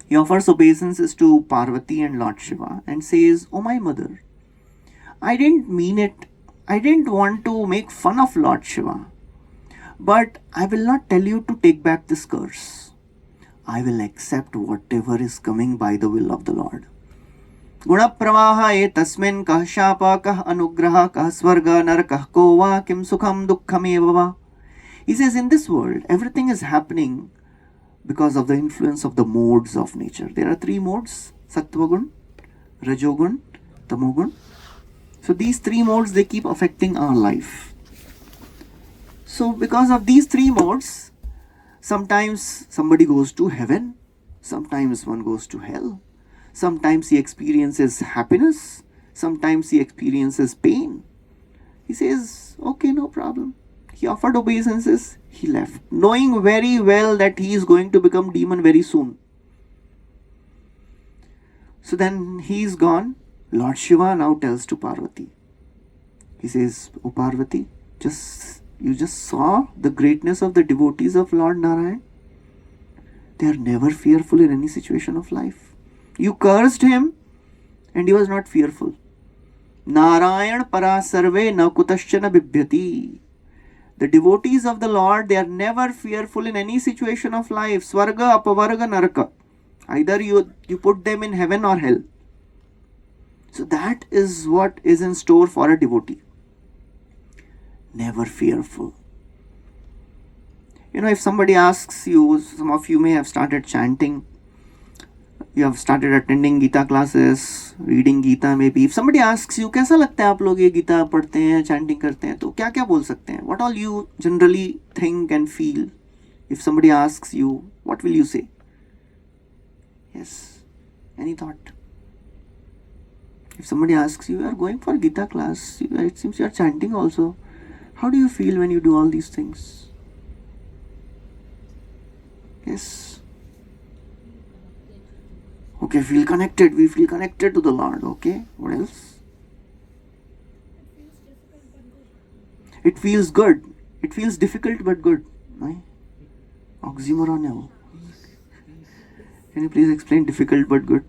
he offers obeisances to Parvati and Lord Shiva and says, oh my mother, I didn't mean it. I didn't want to make fun of Lord Shiva. But I will not tell you to take back this curse. I will accept whatever is coming by the will of the Lord. Guna pravaha e tasmin kah shapa kah anugraha kah swarga narakah kova kim sukham dukkham evava. He says in this world, everything is happening because of the influence of the modes of nature. There are three modes, Sattvagun, Rajogun, Tamogun. So these three modes, they keep affecting our life. So because of these three modes, sometimes somebody goes to heaven, sometimes one goes to hell. Sometimes he experiences happiness, sometimes he experiences pain. He says, okay, no problem. He offered obeisances, he left, knowing very well that he is going to become demon very soon. So then he's gone. Lord Shiva now tells to Parvati. He says, "Oh Parvati, you just saw the greatness of the devotees of Lord Narayan. They are never fearful in any situation of life. You cursed him and he was not fearful. Narayan para sarve na kutaschana bibhyati. The devotees of the Lord, they are never fearful in any situation of life. Swarga, apavarga, naraka. Either you put them in heaven or hell. So that is what is in store for a devotee. Never fearful. If somebody asks you, some of you may have started chanting, you have started attending Gita classes, reading Gita maybe. If somebody asks you, कैसा लगता है आप लोग ये गीता पढ़ते हैं, chanting करते हैं, तो क्या क्या बोल सकते हैं? What all you generally think and feel? If somebody asks you, what will you say? Yes. Any thought? If somebody asks you, you are going for Gita class, it seems you are chanting also. How do you feel when you do all these things? Yes. Okay, feel connected. We feel connected to the Lord. Okay, what else? It feels good. It feels difficult but good. Right? Oxymoron hai wo. Can you please explain difficult but good?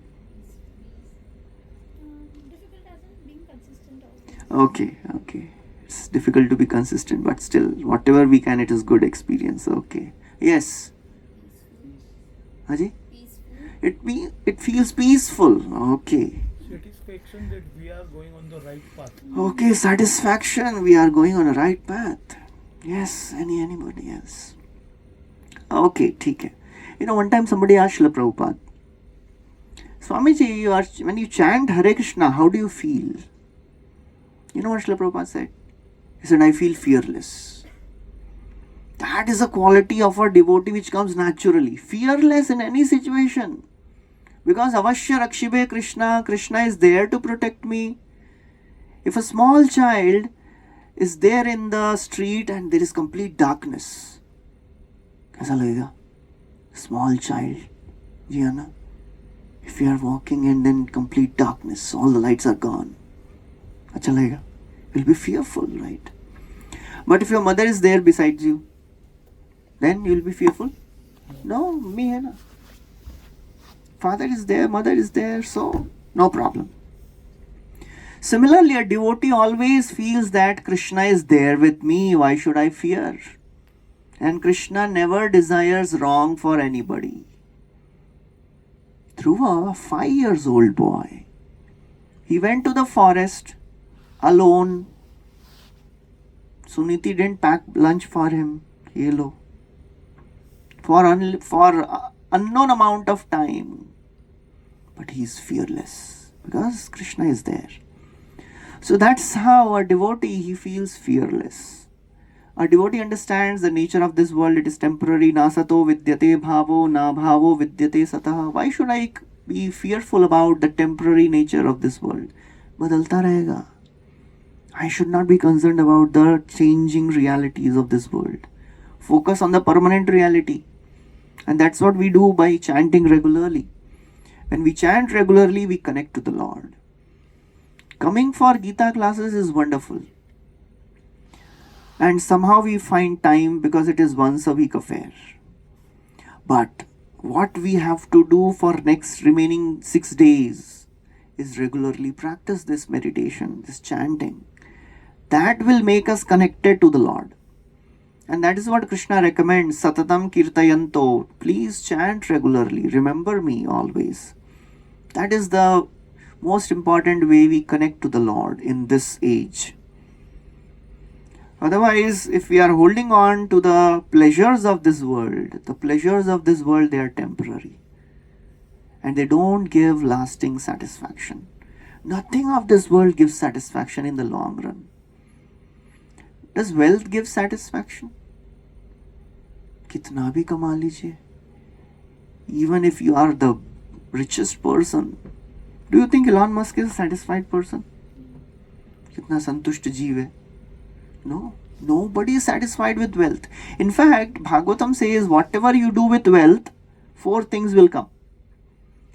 Difficult as in being consistent also. Okay. It's difficult to be consistent, but still, whatever we can, it is good experience. Okay. Yes. Haji? Peaceful. It feels peaceful. Okay. Satisfaction that we are going on the right path. Okay, satisfaction. We are going on a right path. Yes. Anybody else? Okay, ठीक है. One time somebody asked Srila Prabhupada, Swamiji, when you chant Hare Krishna, how do you feel? You know what Srila Prabhupada said? He said, I feel fearless. That is a quality of a devotee which comes naturally. Fearless in any situation. Because Avashya Rakshibe Krishna, Krishna is there to protect me. If a small child is there in the street and there is complete darkness, कैसा लगेगा? Small child, जी है ना? If you are walking and then complete darkness, all the lights are gone, अच्छा लगेगा? You'll be fearful, right? But if your mother is there beside you, then you'll be fearful? No, me hai na. Father is there, mother is there, so no problem. Similarly, a devotee always feels that Krishna is there with me, why should I fear? And Krishna never desires wrong for anybody. Dhruva, 5 years old boy, he went to the forest alone. Suniti didn't pack lunch for him. Hello. For unknown amount of time. But he is fearless because Krishna is there. So that's how a devotee, he feels fearless. A devotee understands the nature of this world. It is temporary. Na sato vidyate bhavo, na bhavo vidyate satah. Why should I be fearful about the temporary nature of this world? Badalta rahega. I should not be concerned about the changing realities of this world. Focus on the permanent reality. And that's what we do by chanting regularly. When we chant regularly, we connect to the Lord. Coming for Gita classes is wonderful. And somehow we find time because it is once a week affair. But what we have to do for next remaining 6 days is regularly practice this meditation, this chanting. That will make us connected to the Lord. And that is what Krishna recommends, Satatam Kirtayanto. Please chant regularly. Remember me always. That is the most important way we connect to the Lord in this age. Otherwise, if we are holding on to the pleasures of this world, they are temporary. And they don't give lasting satisfaction. Nothing of this world gives satisfaction in the long run. Does wealth give satisfaction? Kitna bhi kama lijiye. Even if you are the richest person, do you think Elon Musk is a satisfied person? Kitna santusht jeev hai? No, nobody is satisfied with wealth. In fact, Bhagwatam says whatever you do with wealth, 4 things will come.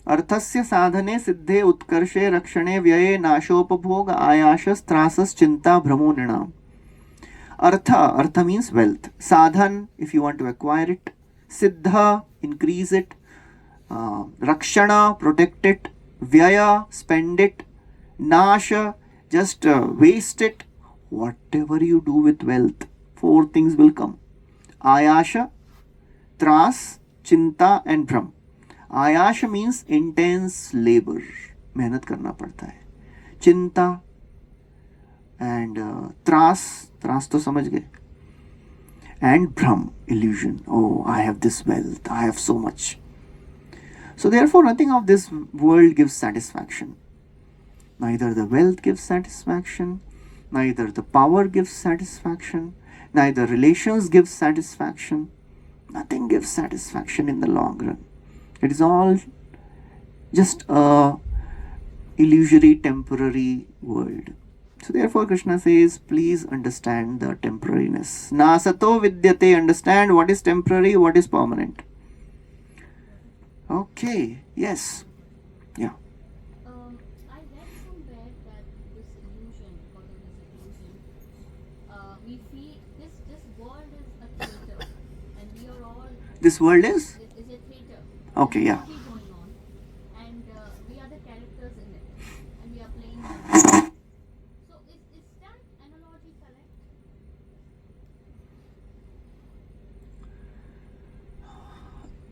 अर्थस्य साधने सिद्धे उत्कर्षे रक्षणे व्यये नाशोपभोग आयाशस त्रासस चिंता Brahmo नृणाम. Artha means wealth. Sadhan, if you want to acquire it. Siddha, increase it. Rakshana, protect it. Vyaya, spend it. Nasha, just waste it. Whatever you do with wealth, 4 things will come. Ayasha, Tras, Chinta and Bhram. Ayasha means intense labor. मेहनत करना पड़ता है. Chinta and Tras तो समझ गए. And Bhram, illusion. Oh, I have this wealth. I have so much. So therefore, nothing of this world gives satisfaction. Neither the wealth gives satisfaction, neither the power gives satisfaction, neither relations give satisfaction. Nothing gives satisfaction in the long run. It is all just a illusory, temporary world. So therefore Krishna says, please understand the temporariness. Na sato vidyate, understand what is temporary, what is permanent. Okay, yes. Yeah. I read somewhere that this illusion, because of this illusion, we feel this world is a theater, and we are all. This world is a theater. okay, yeah. Movie going on, and we are the characters in it, and we are playing. So is that analogy correct?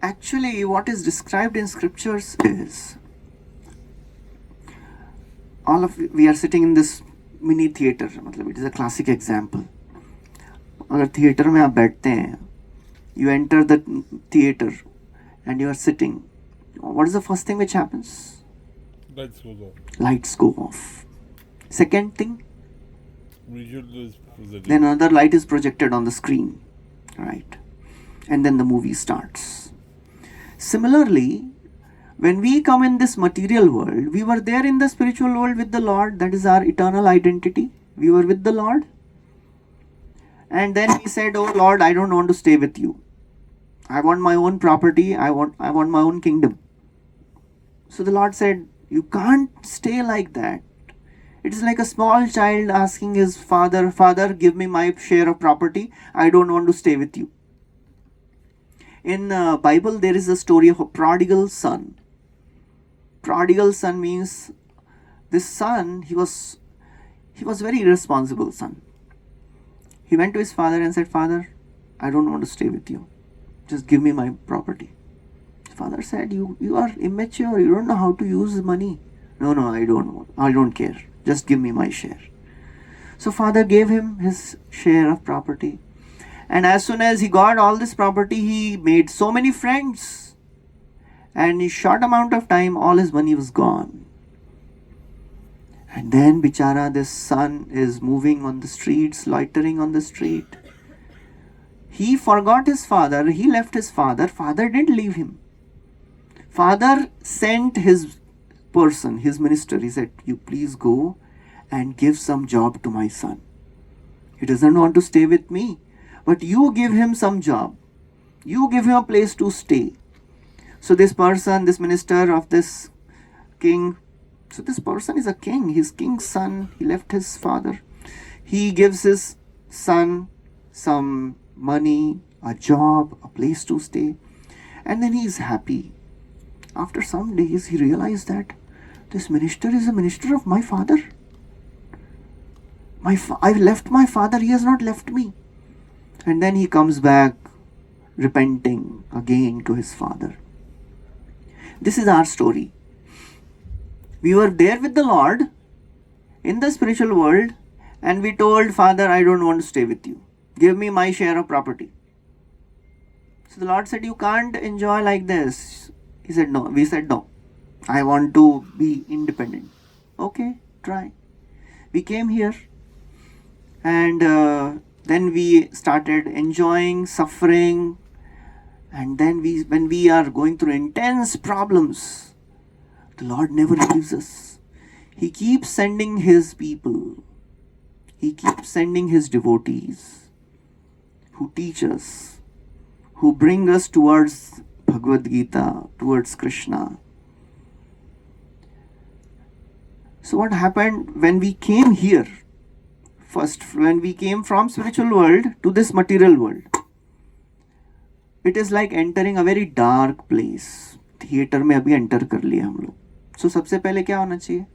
Actually, what is described in scriptures is we are sitting in this mini theater. मतलब it is a classic example. अगर theater में आप बैठते हैं, you enter the theater and you are sitting. What is the first thing which happens? Lights goes off. Lights go off. Second thing, Visual is presented. then another light is projected on the screen, right? And then the movie starts. Similarly, when we come in this material world, we were there in the spiritual world with the Lord. That is our eternal identity. We were with the Lord. And then we said, oh Lord, I don't want to stay with you. I want my own property. I want my own kingdom. So the Lord said, you can't stay like that. It is like a small child asking his father, Father, give me my share of property. I don't want to stay with you. In Bible, there is a story of a prodigal son. Prodigal son means this son, he was very irresponsible son. He went to his father and said, Father, I don't want to stay with you. Just give me my property. His father said, you are immature. You don't know how to use money. No, I don't care. Just give me my share. So father gave him his share of property. And as soon as he got all this property, he made so many friends. And in a short amount of time, all his money was gone. And then, bichara, this son is moving on the streets, loitering on the street. He forgot his father. He left his father. Father didn't leave him. Father sent his person, his minister. He said, you please go and give some job to my son. He doesn't want to stay with me. But you give him some job. You give him a place to stay. So this person, this minister of this king, so this person is a king. He's king's son. He left his father. He gives his son some money, a job, a place to stay. And then he is happy. After some days, he realized that this minister is a minister of my father. I've left my father. He has not left me. And then he comes back repenting again to his father. This is our story. We were there with the Lord in the spiritual world and we told Father, I don't want to stay with you. Give me my share of property. So the Lord said, you can't enjoy like this. He said, no. We said, no. I want to be independent. Okay, try. We came here and then we started enjoying, suffering, and then when we are going through intense problems, the Lord never leaves us. He keeps sending His people. He keeps sending His devotees who teach us, who bring us towards Bhagwat Gita, towards Krishna. So what happened when we came here? First, when we came from spiritual world to this material world, it is like entering a very dark place. Theatre में अभी enter कर लिया हम लोग. सो सबसे पहले क्या होना चाहिए?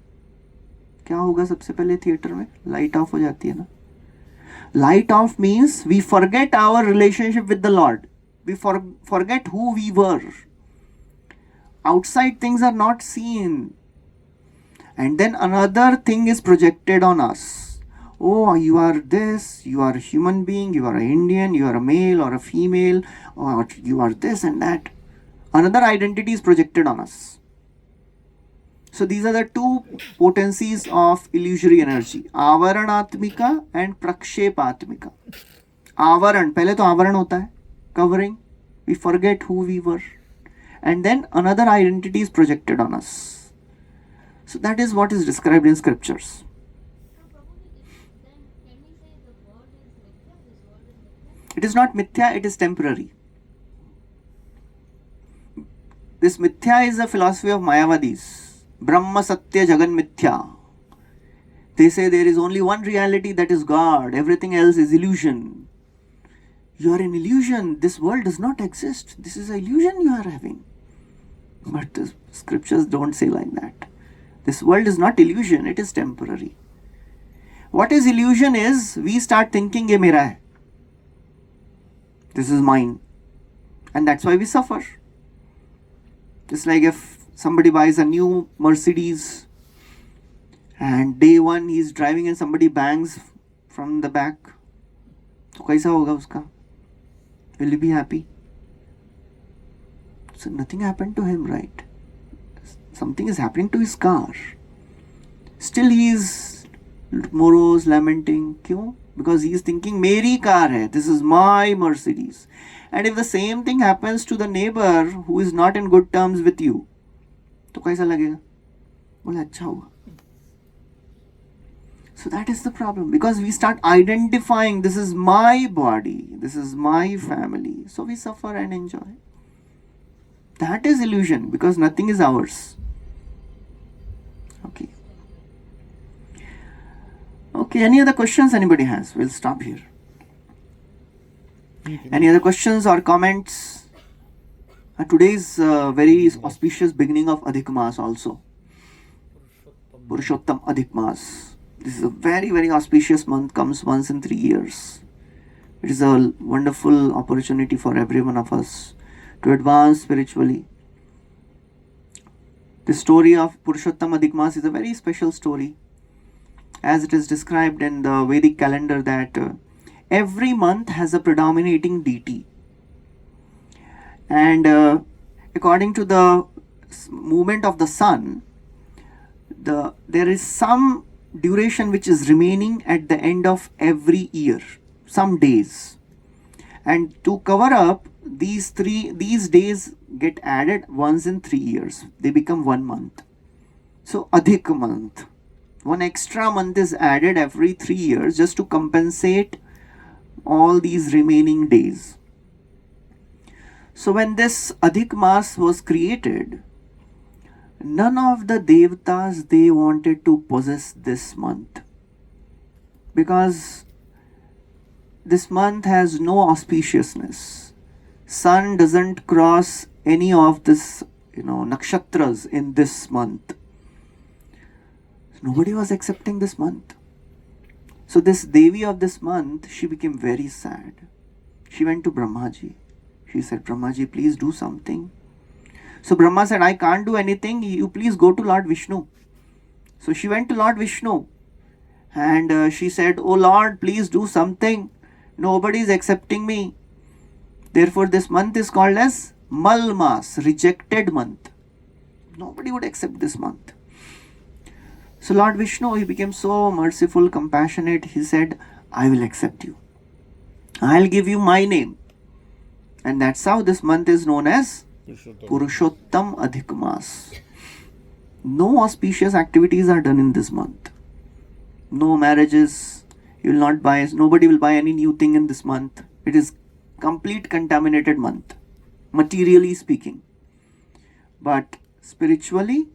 क्या होगा सबसे पहले थिएटर में? लाइट ऑफ हो जाती है ना. Light off means we forget our relationship with the Lord. We forget who we were. Outside things are not seen. And then another thing is projected on us. Oh, you are this, you are a human being, you are an Indian, you are a male or a female, or you are this and that. Another identity is projected on us. So these are the two potencies of illusory energy. Avaranatmika and Prakshepatmika. Avaran, पहले तो avaran होता है, covering. We forget who we were. And then another identity is projected on us. So that is what is described in scriptures. So Prabhuji, then can we say the world is mithya? This world is mithya? It is not mithya, it is temporary. This mithya is a philosophy of Mayavadis. Brahma Satya Jagan Mithya. They say there is only one reality, that is God. Everything else is illusion. You are in illusion. This world does not exist. This is an illusion you are having. But the scriptures don't say like that. This world is not illusion, it is temporary. What is illusion is, we start thinking, ye mera hai. This is mine. And that's why we suffer. Just like if somebody buys a new Mercedes and day one he is driving and somebody bangs from the back. So kaisa hoga uska? Will he be happy? So nothing happened to him, right? Something is happening to his car. Still he is morose, lamenting. Kyun? Because he is thinking, meri car hai, this is my Mercedes. And if the same thing happens to the neighbor who is not in good terms with you, तो कैसा लगेगा? बोले अच्छा हुआ. So that is the problem, because we start identifying, this is my body, this is my family, so we suffer and enjoy. That is illusion, because nothing is ours. Okay, any other questions anybody has? We'll stop here. Any other questions or comments? Today is very auspicious beginning of Adhik Maas also. Purushottam Adhik Maas. This is a very, very auspicious month, comes once in 3 years. It is a wonderful opportunity for every one of us to advance spiritually. The story of Purushottam Adhik Maas is a very special story, as it is described in the Vedic calendar that every month has a predominating deity. And according to the movement of the sun, there is some duration which is remaining at the end of every year, some days. And to cover up, these days get added once in 3 years. They become 1 month. So Adhik month. 1 extra month is added every 3 years just to compensate all these remaining days. So when this Adhik Maas was created, none of the Devatas, they wanted to possess this month, because this month has no auspiciousness. Sun doesn't cross any of this, nakshatras in this month. Nobody was accepting this month. So this Devi of this month, she became very sad. She went to Brahmaji. She said, Brahmaji, please do something. So Brahma said, I can't do anything. You please go to Lord Vishnu. So she went to Lord Vishnu and she said, Oh Lord, please do something. Nobody is accepting me. Therefore this month is called as Mal Mas, rejected month. Nobody would accept this month. So Lord Vishnu, he became so merciful, compassionate. He said, I will accept you. I'll give you my name. And that's how this month is known as Purushottam Adhik Maas. No auspicious activities are done in this month. No marriages. You will not buy, nobody will buy any new thing in this month. It is complete contaminated month, materially speaking. But spiritually,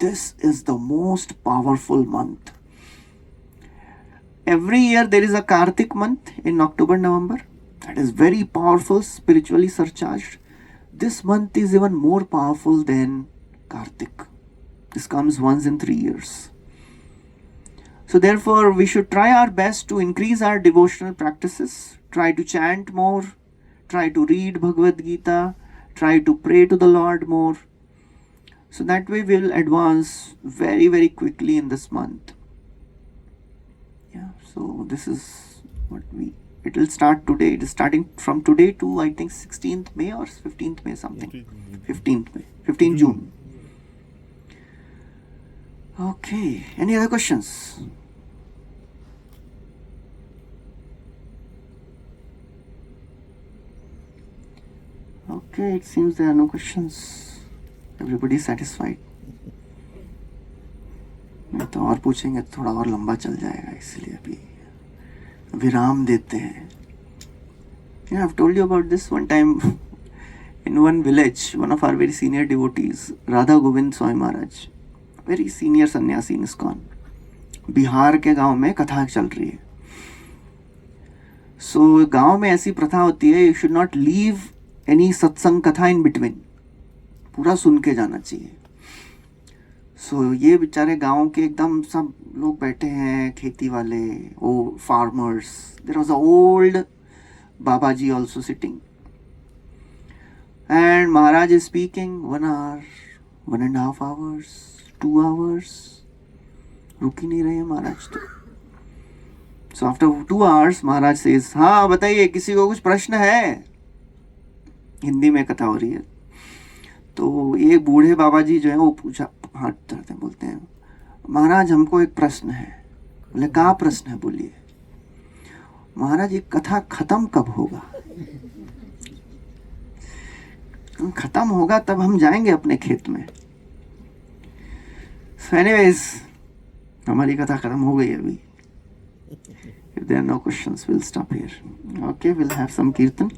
this is the most powerful month. Every year there is a Kartik month in October, November. That is very powerful, spiritually surcharged. This month is even more powerful than Kartik. This comes once in 3 years. So therefore, we should try our best to increase our devotional practices, try to chant more, try to read Bhagwat Gita, try to pray to the Lord more. So that way we will advance very, very quickly in this month. Yeah, so this is what it will start today. It is starting from today to I think 16th May or 15th May something. 15th May, 15 June. Okay, any other questions? Okay, it seems there are no questions. Everybody is satisfied. नहीं तो और पूछेंगे तो थोड़ा और लंबा चल जाएगा, इसलिए अभी विराम देते हैं. Yeah, I've told you about this one time. In one village, one of our very senior devotees, Radha Govind Swami Maharaj, very senior sannyasi in ISKCON, Bihar के गांव में कथा चल रही है. So गांव में ऐसी प्रथा होती है, you should not leave any सत्संग कथा in between. पूरा सुन के जाना चाहिए. So ये बेचारे गांव के एकदम सब लोग बैठे हैं, खेती वाले, ओ farmers. There was an old Babaji also sitting. And Maharaj is speaking 1 hour, 1.5 hours, 2 hours. रुक ही नहीं रहे महाराज तो. So after 2 hours, Maharaj says, हाँ बताइए किसी को कुछ प्रश्न है? हिंदी में कथा हो रही है. तो ये बूढ़े बाबा जी जो है वो पूछा, हाथ धरते बोलते हैं, महाराज हमको एक प्रश्न है. बोले क्या प्रश्न है, बोलिए. महाराज ये कथा खत्म कब होगा? खत्म होगा तब हम जाएंगे अपने खेत में. So anyways, हमारी कथा खत्म हो गई अभी. If there are no questions, we'll stop here. Okay, we'll have some kirtan.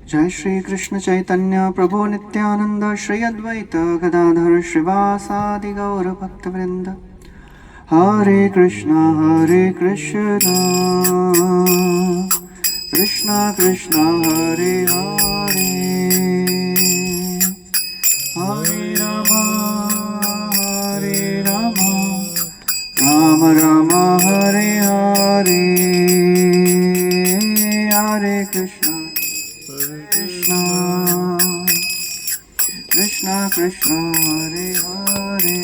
जय श्री कृष्ण चैतन्य प्रभु नित्यानंद श्री अद्वैत गदाधर श्रीवासादि गौर भक्तवृंद. हरे कृष्णा कृष्णा कृष्णा हरे हरे, हरे राम राम राम हरे हरे. हरे कृष्णा कृष्णा कृष्णा हरे हरे,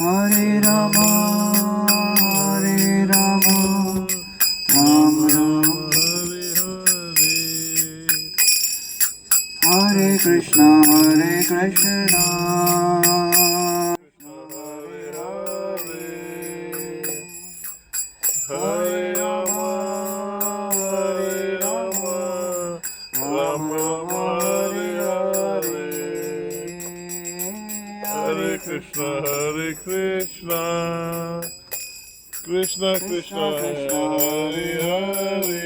हरे राम राम राम हरे हरे. हरे कृष्णा हरे Krishna, Krishna Krishna, Hare Hare,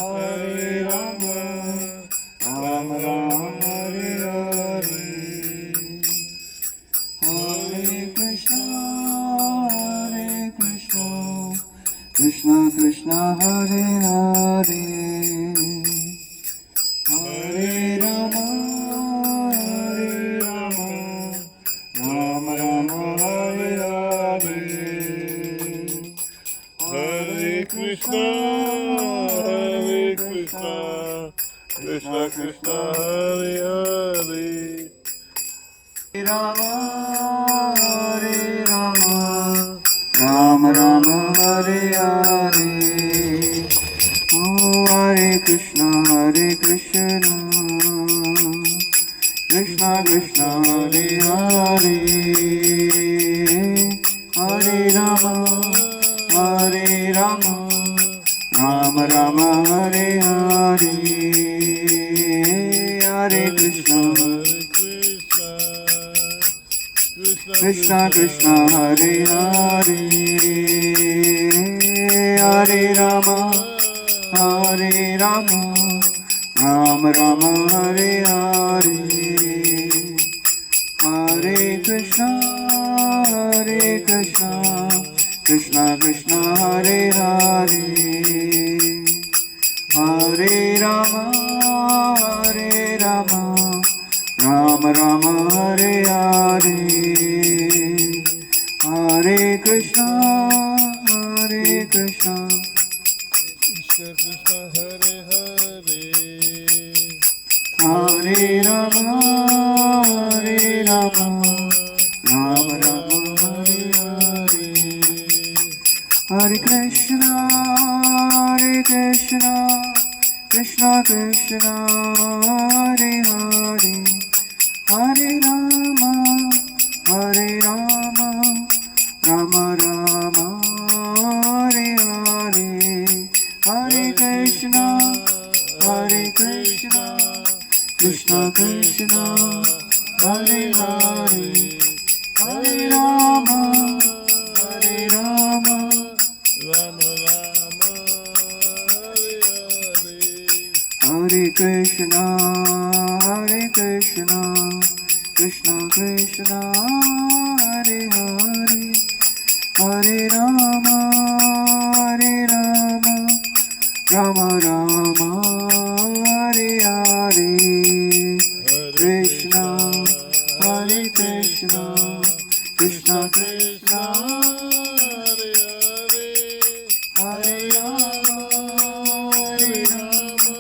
Hare Rama, Rama Rama, Hare Hare. Hare Krishna, Krishna Krishna, Hare Hare, Hare Rama, Rama Rama, Hare Hare. Hare Krishna, Krishna Krishna Hare Hare Rama Hare Rama Rama Rama Hare Hare Oh Hare Krishna Krishna Krishna Hare Hare Hare Rama Rama Rama Hare Hare Hare Krishna Krishna Krishna Hare Hare Hare Rama Rama Rama Hare Hare Hare Krishna Krishna Krishna Hare Hare Hare Rama Rama Rama Hare Hare Hare Krishna Krishna Krishna Hare Hare Hare Rama Rama Rama Hare Hare Hare Krishna Krishna Krishna Hare Hare Hare Rama Rama Rama Hare Hare Hare Krishna Krishna Krishna Hare Hare Hare Rama Rama Rama Hare Hare Hare Krishna Krishna Krishna Hare Hare Hare Rama Rama Rama Hare Hare Krishna Hare Krishna Krishna Krishna Hare Hare Hare Rama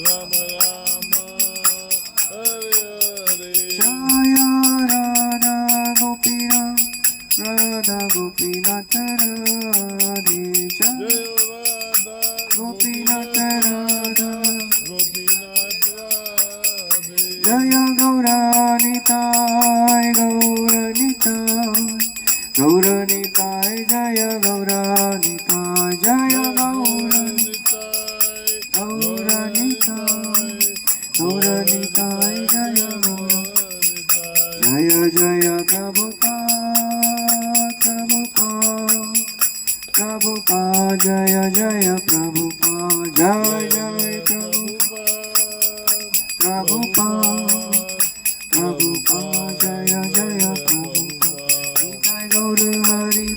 Rama Rama Hare Hare Jaya Radha Gopinath Radhe Jaya Jai Radha Gopinath Radha Gopinath Radhe Jaya Gauranitai Jaya Gauranitai Jaya Gauranitai Jaya Jaya Jaya Prabhupada Jaya Jaya Prabhupada Jaya Jaya Prabhupada Jaya Jaya Prabhupada Nitai Gaur Hari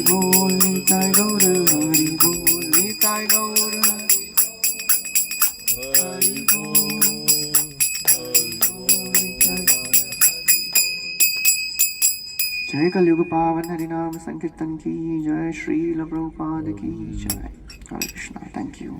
Bol Nitai Gaur Hari Bol Nitai Gaur Hari Bol जय कलयुग पावन हरिनाम संकीर्तन की जय श्री प्रभुपाद की जय हरे Krishna thank you